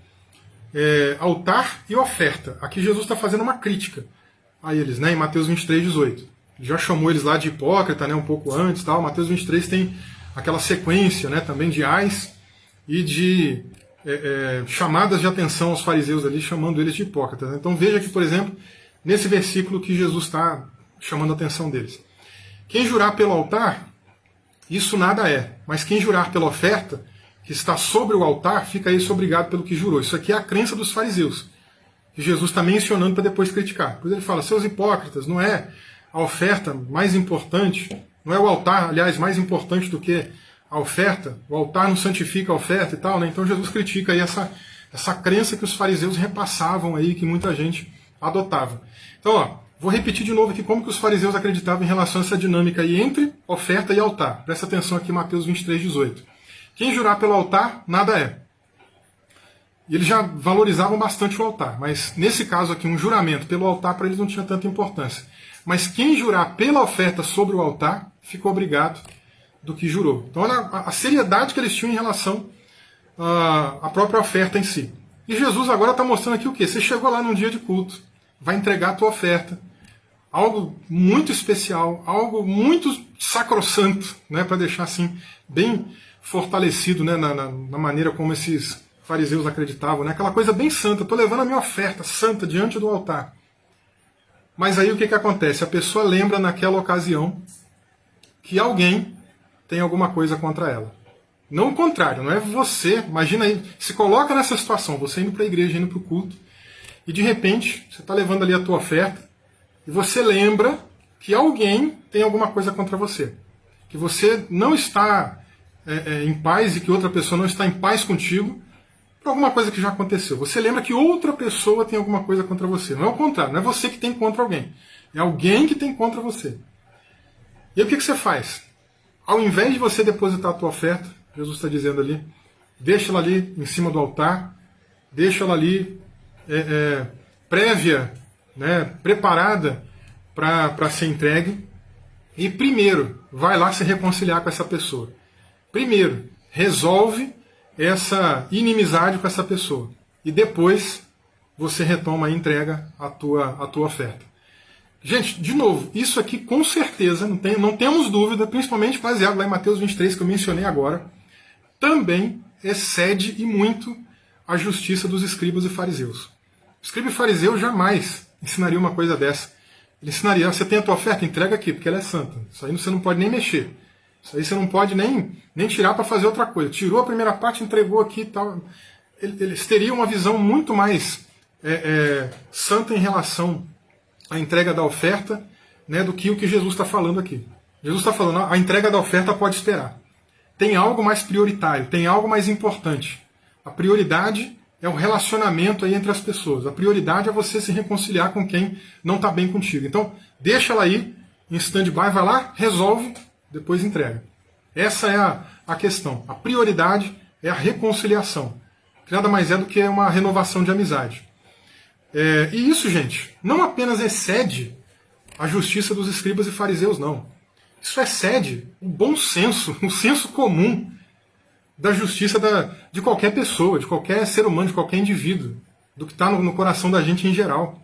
altar e oferta. Aqui Jesus está fazendo uma crítica a eles, né, em Mateus 23, 18. Já chamou eles lá de hipócrita, né, um pouco antes. Tal. Mateus 23 tem aquela sequência, né, também de ais e de chamadas de atenção aos fariseus ali, chamando eles de hipócritas. Então veja que, por exemplo, nesse versículo que Jesus está chamando a atenção deles. Quem jurar pelo altar, isso nada é. Mas quem jurar pela oferta, que está sobre o altar, fica isso obrigado pelo que jurou. Isso aqui é a crença dos fariseus, que Jesus está mencionando para depois criticar. Depois ele fala, seus hipócritas, não é a oferta mais importante, não é o altar, aliás, mais importante do que a oferta, o altar não santifica a oferta e tal, né? Então Jesus critica aí essa crença que os fariseus repassavam aí, que muita gente adotava. Então, ó, vou repetir de novo aqui como que os fariseus acreditavam em relação a essa dinâmica aí entre oferta e altar. Presta atenção aqui em Mateus 23, 18. Quem jurar pelo altar, nada é. E eles já valorizavam bastante o altar, mas nesse caso aqui, um juramento pelo altar para eles não tinha tanta importância. Mas quem jurar pela oferta sobre o altar, ficou obrigado do que jurou. Então olha a seriedade que eles tinham em relação à própria oferta em si. E Jesus agora está mostrando aqui o quê? Você chegou lá num dia de culto, vai entregar a tua oferta, algo muito especial, algo muito sacrossanto, né, para deixar assim bem fortalecido, né, na maneira como esses fariseus acreditavam, né, aquela coisa bem santa, estou levando a minha oferta santa diante do altar. Mas aí o que acontece? A pessoa lembra naquela ocasião que alguém tem alguma coisa contra ela. Não o contrário, não é você. Imagina aí, se coloca nessa situação, você indo para a igreja, indo para o culto, e de repente você está levando ali a tua oferta, e você lembra que alguém tem alguma coisa contra você. Que você não está em paz e que outra pessoa não está em paz contigo, por alguma coisa que já aconteceu. Você lembra que outra pessoa tem alguma coisa contra você. Não é o contrário, não é você que tem contra alguém. É alguém que tem contra você. E aí o que você faz? Ao invés de você depositar a tua oferta, Jesus está dizendo ali, deixa ela ali em cima do altar, deixa ela ali prévia, né, preparada para ser entregue, e primeiro, vai lá se reconciliar com essa pessoa. Primeiro, resolve essa inimizade com essa pessoa. E depois você retoma e entrega a tua oferta. Gente, de novo, isso aqui com certeza, não temos dúvida, principalmente baseado lá em Mateus 23, que eu mencionei agora, também excede e muito a justiça dos escribas e fariseus. O escriba e fariseu jamais ensinaria uma coisa dessa. Ele ensinaria: você tem a tua oferta? Entrega aqui, porque ela é santa. Isso aí você não pode nem mexer. Isso aí você não pode nem tirar para fazer outra coisa. Tirou a primeira parte, entregou aqui e tal. Eles teriam uma visão muito mais santa em relação à entrega da oferta, né, do que o que Jesus está falando aqui. Jesus está falando: a entrega da oferta pode esperar. Tem algo mais prioritário, tem algo mais importante. A prioridade é o relacionamento aí entre as pessoas. A prioridade é você se reconciliar com quem não está bem contigo. Então, deixa ela aí em stand-by, vai lá, resolve, depois entrega. Essa é a questão. A prioridade é a reconciliação, que nada mais é do que uma renovação de amizade. E isso, gente, não apenas excede a justiça dos escribas e fariseus, não. Isso excede o bom senso, o senso comum da justiça de qualquer pessoa, de qualquer ser humano, de qualquer indivíduo, do que está no coração da gente em geral.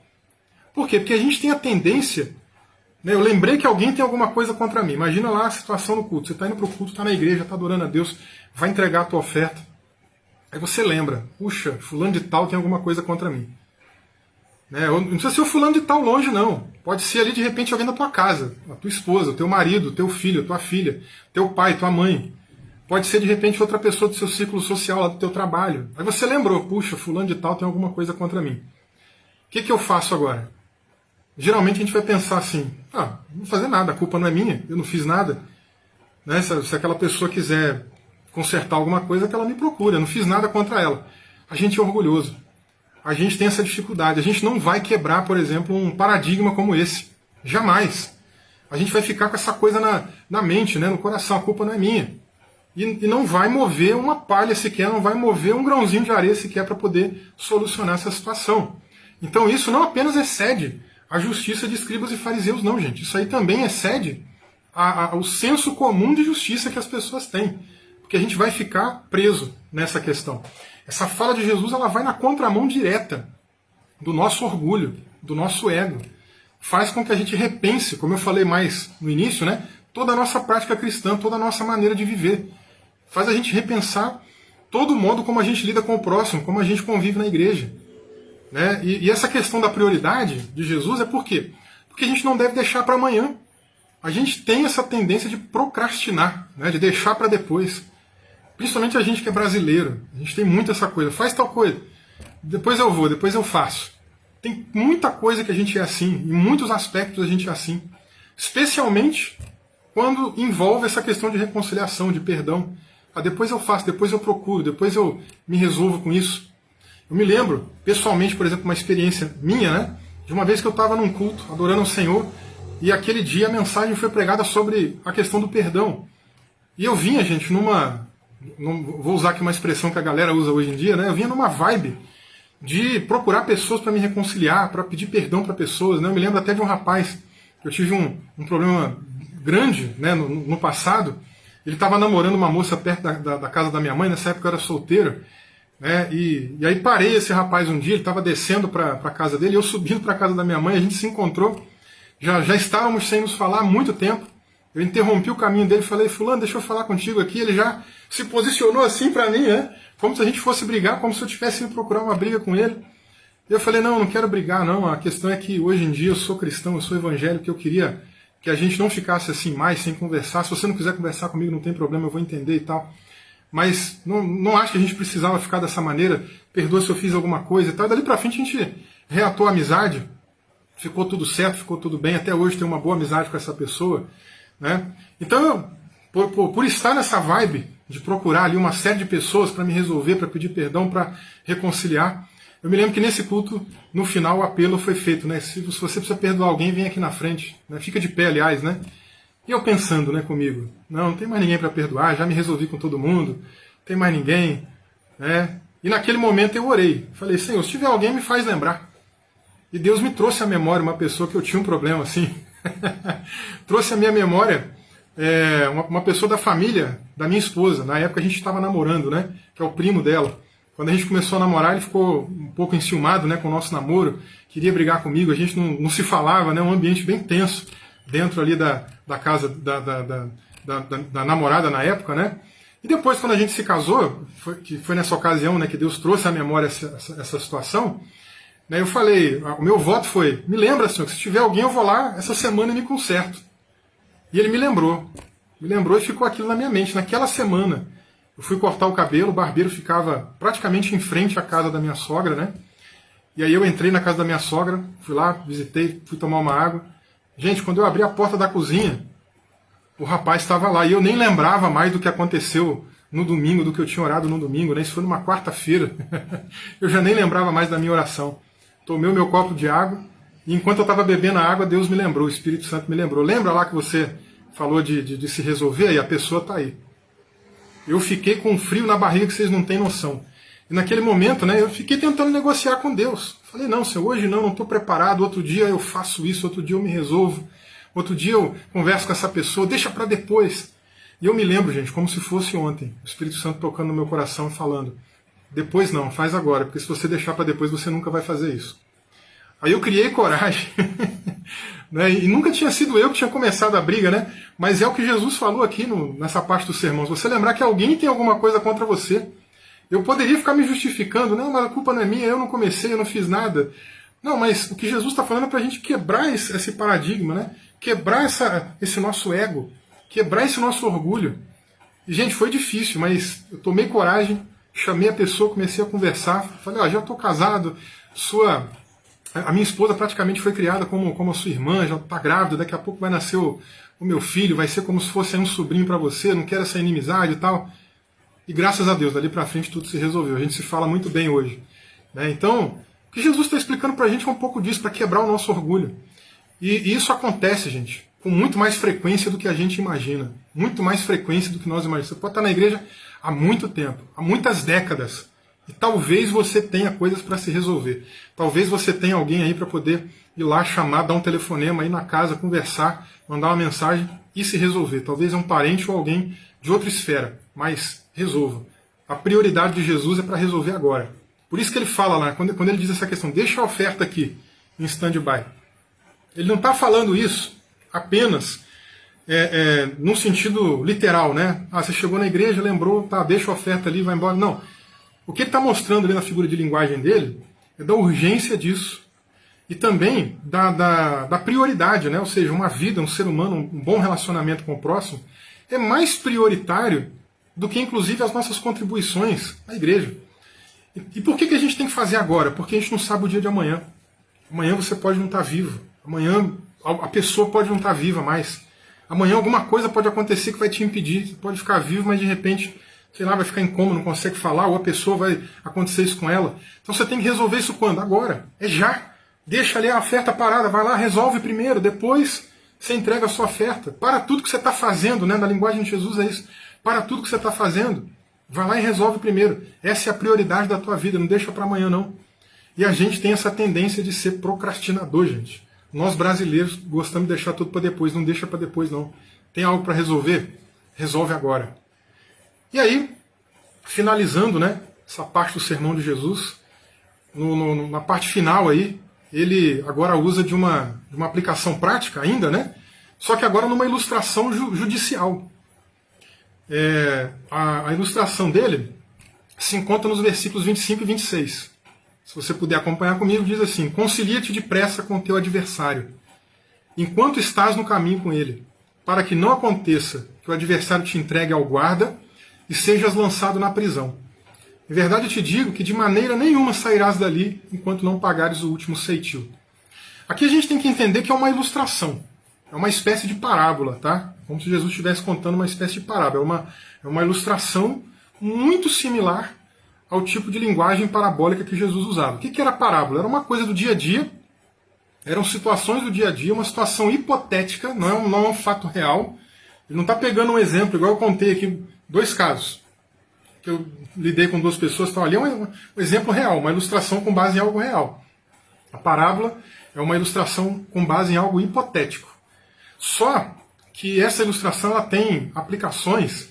Por quê? Porque a gente tem a tendência, né, eu lembrei que alguém tem alguma coisa contra mim. Imagina lá a situação no culto. Você está indo para o culto, está na igreja, está adorando a Deus, vai entregar a tua oferta. Aí você lembra: puxa, fulano de tal tem alguma coisa contra mim. Não precisa ser o fulano de tal longe, não. Pode ser ali de repente alguém da tua casa, a tua esposa, o teu marido, o teu filho, a tua filha, teu pai, tua mãe. Pode ser de repente outra pessoa do seu círculo social, lá do teu trabalho. Aí você lembrou: puxa, fulano de tal tem alguma coisa contra mim. O que eu faço agora? Geralmente a gente vai pensar assim: não vou fazer nada, a culpa não é minha, eu não fiz nada. Né? Se aquela pessoa quiser consertar alguma coisa, que ela me procure, eu não fiz nada contra ela. A gente é orgulhoso. A gente tem essa dificuldade. A gente não vai quebrar, por exemplo, um paradigma como esse. Jamais. A gente vai ficar com essa coisa na mente, né, no coração: a culpa não é minha. E não vai mover uma palha sequer, não vai mover um grãozinho de areia sequer para poder solucionar essa situação. Então isso não apenas excede a justiça de escribas e fariseus, não, gente. Isso aí também excede o senso comum de justiça que as pessoas têm. Porque a gente vai ficar preso nessa questão. Essa fala de Jesus, ela vai na contramão direta do nosso orgulho, do nosso ego. Faz com que a gente repense, como eu falei mais no início, né, toda a nossa prática cristã, toda a nossa maneira de viver. Faz a gente repensar todo o modo como a gente lida com o próximo, como a gente convive na igreja. Né? E essa questão da prioridade de Jesus é por quê? Porque a gente não deve deixar para amanhã. A gente tem essa tendência de procrastinar, né, de deixar para depois. Principalmente a gente que é brasileiro. A gente tem muito essa coisa: faz tal coisa, depois eu vou, depois eu faço. Tem muita coisa que a gente é assim, em muitos aspectos a gente é assim. Especialmente quando envolve essa questão de reconciliação, de perdão. Depois eu faço, depois eu procuro, depois eu me resolvo com isso. Eu me lembro, pessoalmente, por exemplo, uma experiência minha, né, de uma vez que eu estava num culto, adorando o Senhor, e aquele dia a mensagem foi pregada sobre a questão do perdão. E eu vinha, gente, vou usar aqui uma expressão que a galera usa hoje em dia, né, eu vinha numa vibe de procurar pessoas para me reconciliar, para pedir perdão para pessoas. Né. Eu me lembro até de um rapaz, que eu tive um problema grande, né, no passado. Ele estava namorando uma moça perto da casa da minha mãe, nessa época eu era solteiro. Né, e aí parei esse rapaz um dia, ele estava descendo para a casa dele, eu subindo para a casa da minha mãe, a gente se encontrou, já estávamos sem nos falar há muito tempo. Eu interrompi o caminho dele e falei: fulano, deixa eu falar contigo aqui. Ele já se posicionou assim para mim, né, como se a gente fosse brigar, como se eu tivesse ido procurar uma briga com ele. E eu falei: não quero brigar não, a questão é que hoje em dia eu sou cristão, eu sou evangélico, eu queria que a gente não ficasse assim mais, sem conversar. Se você não quiser conversar comigo, não tem problema, eu vou entender e tal. Mas não acho que a gente precisava ficar dessa maneira. Perdoa se eu fiz alguma coisa e tal. E dali pra frente a gente reatou a amizade. Ficou tudo certo, ficou tudo bem. Até hoje tenho uma boa amizade com essa pessoa. Né? Então, por estar nessa vibe de procurar ali uma série de pessoas para me resolver, para pedir perdão, para reconciliar, eu me lembro que nesse culto, no final, o apelo foi feito, né? Se você precisa perdoar alguém, vem aqui na frente. Né? Fica de pé, aliás, né? E eu pensando, né, comigo: não tem mais ninguém para perdoar, já me resolvi com todo mundo, não tem mais ninguém. Né? E naquele momento eu orei. Falei: Senhor, se tiver alguém, me faz lembrar. E Deus me trouxe à memória uma pessoa que eu tinha um problema assim. Trouxe à minha memória uma pessoa da família da minha esposa. Na época a gente estava namorando, né? Que é o primo dela. Quando a gente começou a namorar, ele ficou um pouco enciumado, né, com o nosso namoro, queria brigar comigo, a gente não se falava, né, um ambiente bem tenso dentro ali da casa da namorada na época, né? E depois, quando a gente se casou, que foi nessa ocasião, né, que Deus trouxe à memória essa situação, né, eu falei, o meu voto foi, me lembra, Senhor, que se tiver alguém eu vou lá essa semana e me conserto. E ele me lembrou e ficou aquilo na minha mente. Naquela semana, eu fui cortar o cabelo, o barbeiro ficava praticamente em frente à casa da minha sogra, né? E aí eu entrei na casa da minha sogra, fui lá, visitei, fui tomar uma água. Gente, quando eu abri a porta da cozinha, o rapaz estava lá, e eu nem lembrava mais do que aconteceu no domingo, do que eu tinha orado no domingo, né? Isso foi numa quarta-feira. Eu já nem lembrava mais da minha oração. Tomei o meu copo de água, e enquanto eu estava bebendo a água, Deus me lembrou, o Espírito Santo me lembrou. Lembra lá que você falou de se resolver? E a pessoa está aí. Eu fiquei com um frio na barriga que vocês não têm noção. E naquele momento, né, eu fiquei tentando negociar com Deus. Falei, não, Senhor, hoje não estou preparado, outro dia eu faço isso, outro dia eu me resolvo, outro dia eu converso com essa pessoa, deixa para depois. E eu me lembro, gente, como se fosse ontem, o Espírito Santo tocando no meu coração e falando, depois não, faz agora, porque se você deixar para depois, você nunca vai fazer isso. Aí eu criei coragem, né, e nunca tinha sido eu que tinha começado a briga, né? Mas é o que Jesus falou aqui nessa parte do sermão. Se você lembrar que alguém tem alguma coisa contra você, eu poderia ficar me justificando, não, mas a culpa não é minha, eu não comecei, eu não fiz nada. Não, mas o que Jesus está falando é para a gente quebrar esse paradigma, né? Quebrar esse nosso ego, quebrar esse nosso orgulho. E, gente, foi difícil, mas eu tomei coragem, chamei a pessoa, comecei a conversar, falei, ó, já estou casado, a minha esposa praticamente foi criada como a sua irmã, já está grávida, daqui a pouco vai nascer o meu filho, vai ser como se fosse um sobrinho para você, não quero essa inimizade e tal. E graças a Deus, dali para frente tudo se resolveu. A gente se fala muito bem hoje, né? Então, o que Jesus está explicando para a gente é um pouco disso, para quebrar o nosso orgulho. E isso acontece, gente, com muito mais frequência do que a gente imagina. Muito mais frequência do que nós imaginamos. Você pode estar na igreja há muito tempo, há muitas décadas. E talvez você tenha coisas para se resolver. Talvez você tenha alguém aí para poder ir lá chamar, dar um telefonema, ir na casa, conversar, mandar uma mensagem e se resolver. Talvez é um parente ou alguém de outra esfera, mas resolva. A prioridade de Jesus é para resolver agora. Por isso que ele fala lá, quando ele diz essa questão, deixa a oferta aqui, em stand-by. Ele não está falando isso apenas num sentido literal, né? Ah, você chegou na igreja, lembrou, tá, deixa a oferta ali, vai embora. Não. O que ele está mostrando ali na figura de linguagem dele é da urgência disso. E também da prioridade, né? Ou seja, uma vida, um ser humano, um bom relacionamento com o próximo, é mais prioritário do que, inclusive, as nossas contribuições à igreja. E por que a gente tem que fazer agora? Porque a gente não sabe o dia de amanhã. Amanhã você pode não estar vivo. Amanhã a pessoa pode não estar viva mais. Amanhã alguma coisa pode acontecer que vai te impedir. Você pode ficar vivo, mas de repente, sei lá, vai ficar em coma, não consegue falar, ou a pessoa vai acontecer isso com ela. Então você tem que resolver isso quando? Agora. É já. Deixa ali a oferta parada, vai lá, resolve primeiro, depois você entrega a sua oferta. Para tudo que você está fazendo, né? Na linguagem de Jesus é isso. Para tudo que você está fazendo, vai lá e resolve primeiro. Essa é a prioridade da tua vida, não deixa para amanhã não. E a gente tem essa tendência de ser procrastinador, gente. Nós brasileiros gostamos de deixar tudo para depois, não deixa para depois não. Tem algo para resolver? Resolve agora. E aí, finalizando, né, essa parte do sermão de Jesus, na parte final aí, ele agora usa de uma aplicação prática ainda, né? Só que agora numa ilustração judicial. A ilustração dele se encontra nos versículos 25 e 26. Se você puder acompanhar comigo, diz assim: concilia-te depressa com teu adversário, enquanto estás no caminho com ele, para que não aconteça que o adversário te entregue ao guarda e sejas lançado na prisão. Em verdade eu te digo que de maneira nenhuma sairás dali enquanto não pagares o último ceitil. Aqui a gente tem que entender que é uma ilustração. É uma espécie de parábola, tá? Como se Jesus estivesse contando uma espécie de parábola. É uma ilustração muito similar ao tipo de linguagem parabólica que Jesus usava. O que era parábola? Era uma coisa do dia a dia, eram situações do dia a dia, uma situação hipotética, não é um fato real. Ele não está pegando um exemplo, igual eu contei aqui, 2 casos. Que eu lidei com 2 pessoas, então ali é um exemplo real, uma ilustração com base em algo real. A parábola é uma ilustração com base em algo hipotético. Só que essa ilustração ela tem aplicações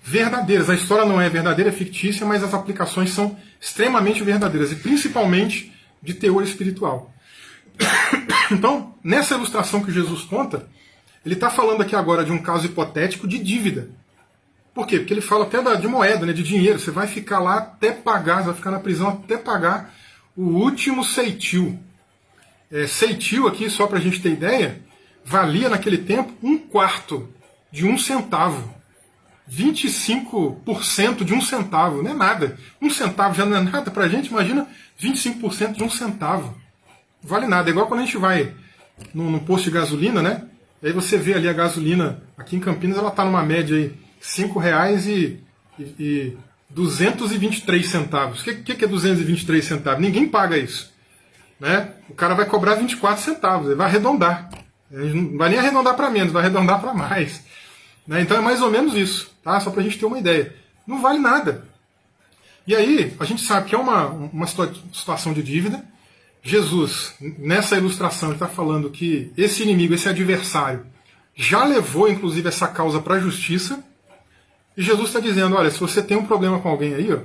verdadeiras. A história não é verdadeira, é fictícia, mas as aplicações são extremamente verdadeiras, e principalmente de teor espiritual. Então, nessa ilustração que Jesus conta, ele está falando aqui agora de um caso hipotético de dívida. Por quê? Porque ele fala até de moeda, né, de dinheiro. Você vai ficar lá até pagar, você vai ficar na prisão até pagar o último ceitil. Ceitil aqui, só para a gente ter ideia, valia naquele tempo 1/4 de 1 centavo. 25% de 1 centavo, não é nada. 1 centavo já não é nada para a gente, imagina 25% de 1 centavo. Não vale nada. É igual quando a gente vai num posto de gasolina, né? E aí você vê ali a gasolina, aqui em Campinas, ela está numa média aí, R$5,223. O que é 223 centavos? Ninguém paga isso. Né? O cara vai cobrar 24 centavos, ele vai arredondar. Ele não vai nem arredondar para menos, vai arredondar para mais. Né? Então é mais ou menos isso, tá? Só para a gente ter uma ideia. Não vale nada. E aí, a gente sabe que é uma situação de dívida. Jesus, nessa ilustração, ele está falando que esse inimigo, esse adversário, já levou, inclusive, essa causa para a justiça. E Jesus está dizendo, olha, se você tem um problema com alguém aí, ó,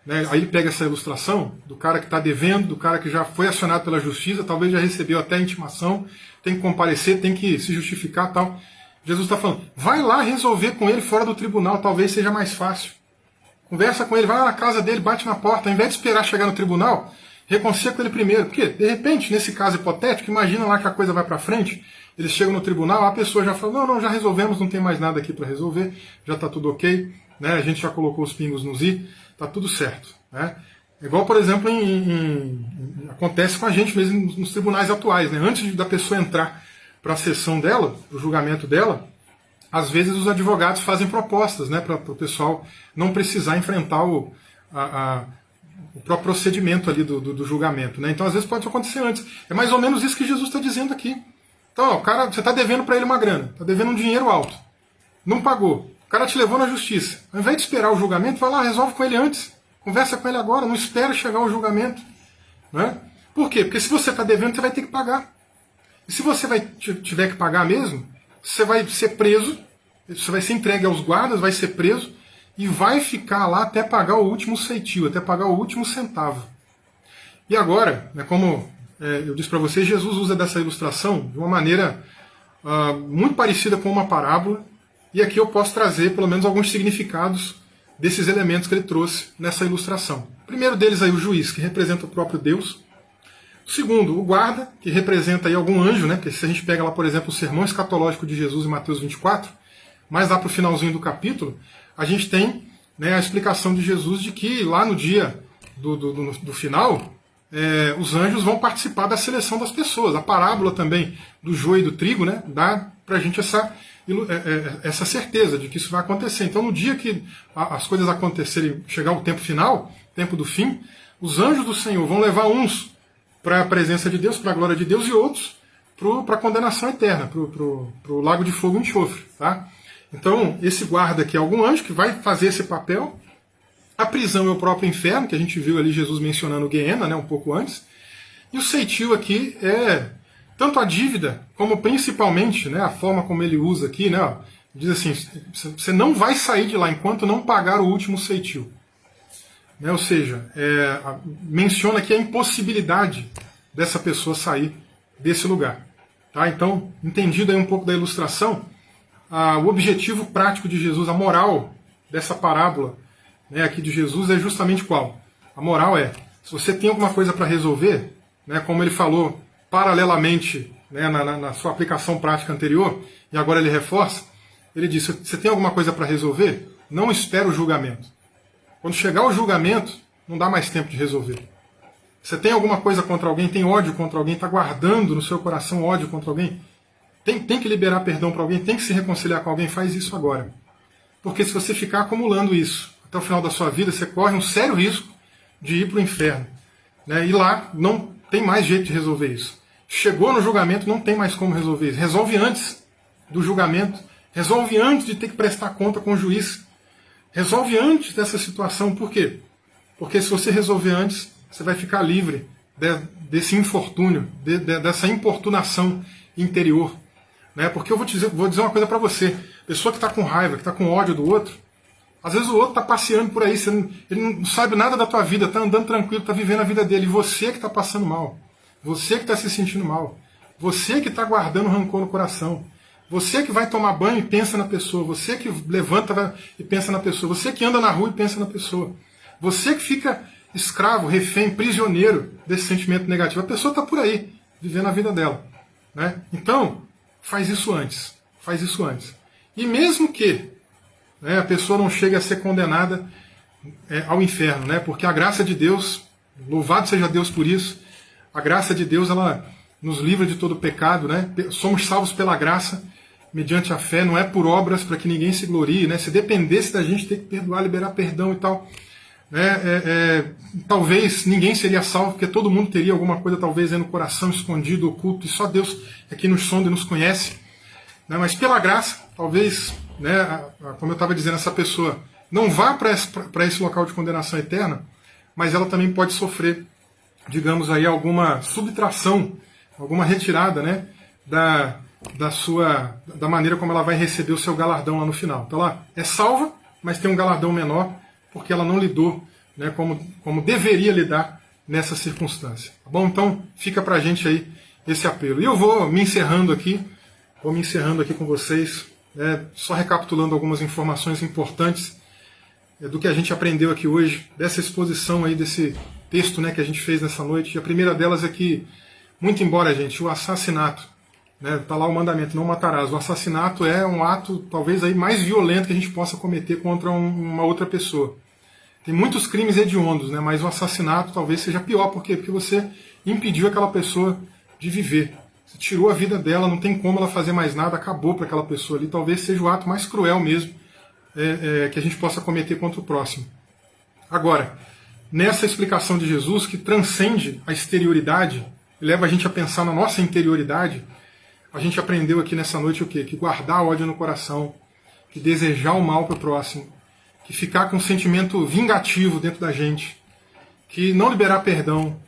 né, aí ele pega essa ilustração do cara que está devendo, do cara que já foi acionado pela justiça, talvez já recebeu até a intimação, tem que comparecer, tem que se justificar e tal. Jesus está falando, vai lá resolver com ele fora do tribunal, talvez seja mais fácil. Conversa com ele, vai lá na casa dele, bate na porta, ao invés de esperar chegar no tribunal, reconcilia com ele primeiro. Porque, de repente, nesse caso hipotético, imagina lá que a coisa vai para frente, eles chegam no tribunal, a pessoa já fala, não, já resolvemos, não tem mais nada aqui para resolver, já está tudo ok, né? A gente já colocou os pingos nos i, está tudo certo. Né? Igual, por exemplo, acontece com a gente mesmo nos tribunais atuais. Né? Antes da pessoa entrar para a sessão dela, para o julgamento dela, às vezes os advogados fazem propostas, né, para o pessoal não precisar enfrentar o próprio procedimento ali do julgamento. Né? Então, às vezes, pode acontecer antes. É mais ou menos isso que Jesus está dizendo aqui. Então, ó, o cara, você está devendo para ele uma grana, está devendo um dinheiro alto, não pagou, o cara te levou na justiça. Ao invés de esperar o julgamento, vai lá, resolve com ele antes, conversa com ele agora, não espera chegar o julgamento. Né? Por quê? Porque se você está devendo, você vai ter que pagar. E se você tiver que pagar mesmo, você vai ser preso, você vai ser entregue aos guardas, vai ser preso e vai ficar lá até pagar o último ceitil, até pagar o último centavo. E agora, né, como eu disse para vocês, Jesus usa dessa ilustração de uma maneira muito parecida com uma parábola, e aqui eu posso trazer pelo menos alguns significados desses elementos que ele trouxe nessa ilustração. O primeiro deles aí, o juiz, que representa o próprio Deus. O segundo, o guarda, que representa aí algum anjo, né? Porque se a gente pega lá, por exemplo, o sermão escatológico de Jesus em Mateus 24, mais lá para o finalzinho do capítulo, a gente tem, né, a explicação de Jesus de que lá no dia do final, os anjos vão participar da seleção das pessoas. A parábola também do joio e do trigo, né, dá para a gente essa certeza de que isso vai acontecer. Então, no dia que as coisas acontecerem, chegar o tempo final, tempo do fim, os anjos do Senhor vão levar uns para a presença de Deus, para a glória de Deus, e outros para a condenação eterna, para o lago de fogo e enxofre. Tá? Então, esse guarda aqui é algum anjo que vai fazer esse papel. A prisão é o próprio inferno, que a gente viu ali Jesus mencionando o Guiena, né, um pouco antes. E o ceitil aqui é tanto a dívida, como principalmente, né, a forma como ele usa aqui, né, ó, diz assim, você não vai sair de lá enquanto não pagar o último ceitil. Né, ou seja, menciona aqui a impossibilidade dessa pessoa sair desse lugar. Tá? Então, entendido aí um pouco da ilustração, o objetivo prático de Jesus, a moral dessa parábola, né, aqui de Jesus é justamente qual? A moral é, se você tem alguma coisa para resolver, né, como ele falou paralelamente, né, na sua aplicação prática anterior, e agora ele reforça, ele diz, você tem alguma coisa para resolver? Não espera o julgamento. Quando chegar o julgamento, não dá mais tempo de resolver. Você tem alguma coisa contra alguém, tem ódio contra alguém, está guardando no seu coração ódio contra alguém, tem que liberar perdão para alguém, tem que se reconciliar com alguém, faz isso agora. Porque se você ficar acumulando isso até o final da sua vida, você corre um sério risco de ir para o inferno. Né? E lá não tem mais jeito de resolver isso. Chegou no julgamento, não tem mais como resolver isso. Resolve antes do julgamento, resolve antes de ter que prestar conta com o juiz. Resolve antes dessa situação. Por quê? Porque se você resolver antes, você vai ficar livre desse infortúnio, dessa importunação interior. Né? Porque eu vou dizer uma coisa para você. Pessoa que está com raiva, que está com ódio do outro, Às vezes o outro está passeando por aí, ele não sabe nada da tua vida, está andando tranquilo, está vivendo a vida dele. E você que está passando mal. Você que está se sentindo mal. Você que está guardando rancor no coração. Você que vai tomar banho e pensa na pessoa. Você que levanta e pensa na pessoa. Você que anda na rua e pensa na pessoa. Você que fica escravo, refém, prisioneiro desse sentimento negativo. A pessoa está por aí, vivendo a vida dela. Né? Então, faz isso antes. Faz isso antes. E mesmo que a pessoa não chegue a ser condenada ao inferno, né? Porque a graça de Deus, louvado seja Deus por isso, a graça de Deus ela nos livra de todo pecado, né? Somos salvos pela graça, mediante a fé, não é por obras para que ninguém se glorie, né? Se dependesse da gente ter que perdoar, liberar perdão e tal, talvez ninguém seria salvo, porque todo mundo teria alguma coisa talvez aí no coração, escondido, oculto, e só Deus é que nos sonda e nos conhece. Né? Mas pela graça, talvez, como eu estava dizendo, essa pessoa não vá para esse local de condenação eterna, mas ela também pode sofrer, digamos aí, alguma subtração, alguma retirada, né, da maneira como ela vai receber o seu galardão lá no final. Então ela é salva, mas tem um galardão menor, porque ela não lidou, né, como deveria lidar nessa circunstância. Tá bom? Então fica para a gente aí esse apelo. E eu vou me encerrando aqui com vocês, só recapitulando algumas informações importantes do que a gente aprendeu aqui hoje, dessa exposição aí, desse texto, né, que a gente fez nessa noite. E a primeira delas é que, muito embora, gente, o assassinato, tá lá o mandamento, não matarás, o assassinato é um ato talvez aí mais violento que a gente possa cometer contra uma outra pessoa. Tem muitos crimes hediondos, né, mas o assassinato talvez seja pior. Por quê? Porque você impediu aquela pessoa de viver. Você tirou a vida dela, não tem como ela fazer mais nada, acabou para aquela pessoa ali. Talvez seja o ato mais cruel mesmo que a gente possa cometer contra o próximo. Agora, nessa explicação de Jesus, que transcende a exterioridade, leva a gente a pensar na nossa interioridade, a gente aprendeu aqui nessa noite o quê? Que guardar ódio no coração, que desejar o mal para o próximo, que ficar com um sentimento vingativo dentro da gente, que não liberar perdão,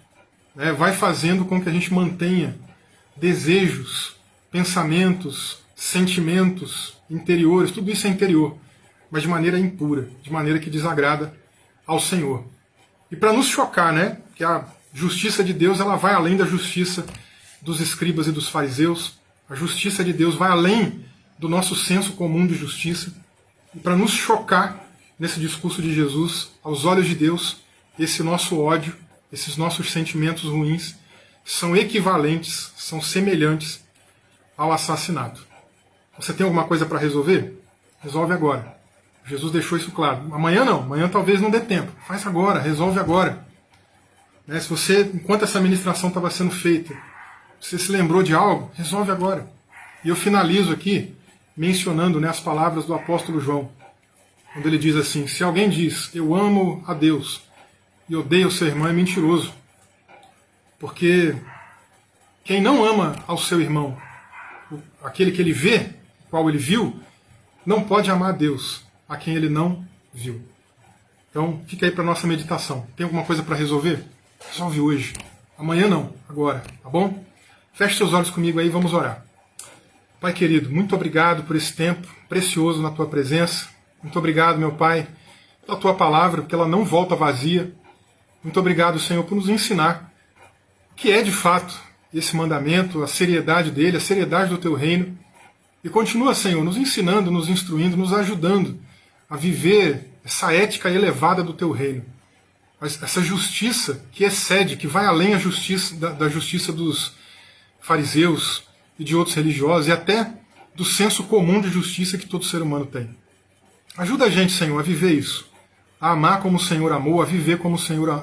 vai fazendo com que a gente mantenha desejos, pensamentos, sentimentos interiores, tudo isso é interior, mas de maneira impura, de maneira que desagrada ao Senhor. E para nos chocar, né, que a justiça de Deus ela vai além da justiça dos escribas e dos fariseus, a justiça de Deus vai além do nosso senso comum de justiça, e para nos chocar nesse discurso de Jesus, aos olhos de Deus, esse nosso ódio, esses nossos sentimentos ruins, são equivalentes, são semelhantes ao assassinato. Você tem alguma coisa para resolver? Resolve agora. Jesus deixou isso claro. Amanhã não, amanhã talvez não dê tempo. Faz agora, resolve agora. Se você, enquanto essa ministração estava sendo feita, você se lembrou de algo, resolve agora. E eu finalizo aqui mencionando as palavras do apóstolo João, quando ele diz assim: se alguém diz, eu amo a Deus e odeio o seu irmão, é mentiroso. Porque quem não ama ao seu irmão, aquele que ele vê, qual ele viu, não pode amar a Deus, a quem ele não viu. Então, fica aí para a nossa meditação. Tem alguma coisa para resolver? Resolve hoje. Amanhã não, agora, tá bom? Feche seus olhos comigo aí e vamos orar. Pai querido, muito obrigado por esse tempo precioso na tua presença. Muito obrigado, meu Pai, pela tua palavra, porque ela não volta vazia. Muito obrigado, Senhor, por nos ensinar o que é de fato esse mandamento, a seriedade dele, a seriedade do teu reino. E continua, Senhor, nos ensinando, nos instruindo, nos ajudando a viver essa ética elevada do teu reino. Essa justiça que excede, que vai além da justiça dos fariseus e de outros religiosos, e até do senso comum de justiça que todo ser humano tem. Ajuda a gente, Senhor, a viver isso. A amar como o Senhor amou, a viver como o Senhor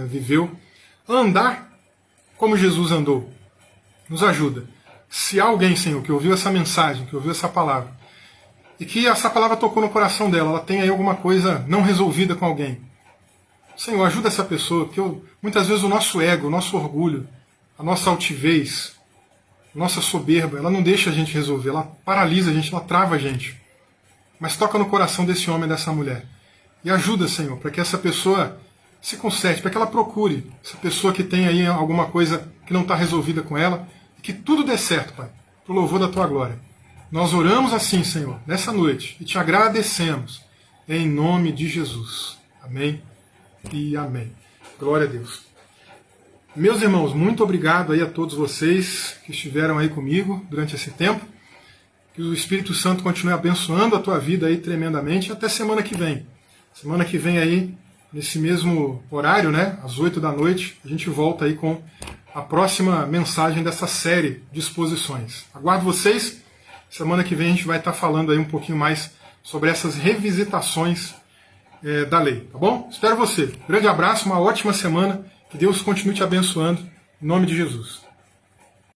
viveu, a andar como Jesus andou. Nos ajuda. Se há alguém, Senhor, que ouviu essa mensagem, que ouviu essa palavra, e que essa palavra tocou no coração dela, ela tem aí alguma coisa não resolvida com alguém, Senhor, ajuda essa pessoa, porque muitas vezes o nosso ego, o nosso orgulho, a nossa altivez, a nossa soberba, ela não deixa a gente resolver, ela paralisa a gente, ela trava a gente. Mas toca no coração desse homem e dessa mulher. E ajuda, Senhor, para que essa pessoa se conserte, para que ela procure essa pessoa que tem aí alguma coisa que não está resolvida com ela, e que tudo dê certo, Pai, para o louvor da Tua glória. Nós oramos assim, Senhor, nessa noite, e Te agradecemos, em nome de Jesus. Amém e amém. Glória a Deus. Meus irmãos, muito obrigado aí a todos vocês que estiveram aí comigo durante esse tempo. Que o Espírito Santo continue abençoando a tua vida aí tremendamente. Até semana que vem. Semana que vem aí, nesse mesmo horário, né, às 8 da noite, a gente volta aí com a próxima mensagem dessa série de exposições. Aguardo vocês. Semana que vem a gente vai estar falando aí um pouquinho mais sobre essas revisitações da lei, tá bom? Espero você. Grande abraço, uma ótima semana. Que Deus continue te abençoando. Em nome de Jesus.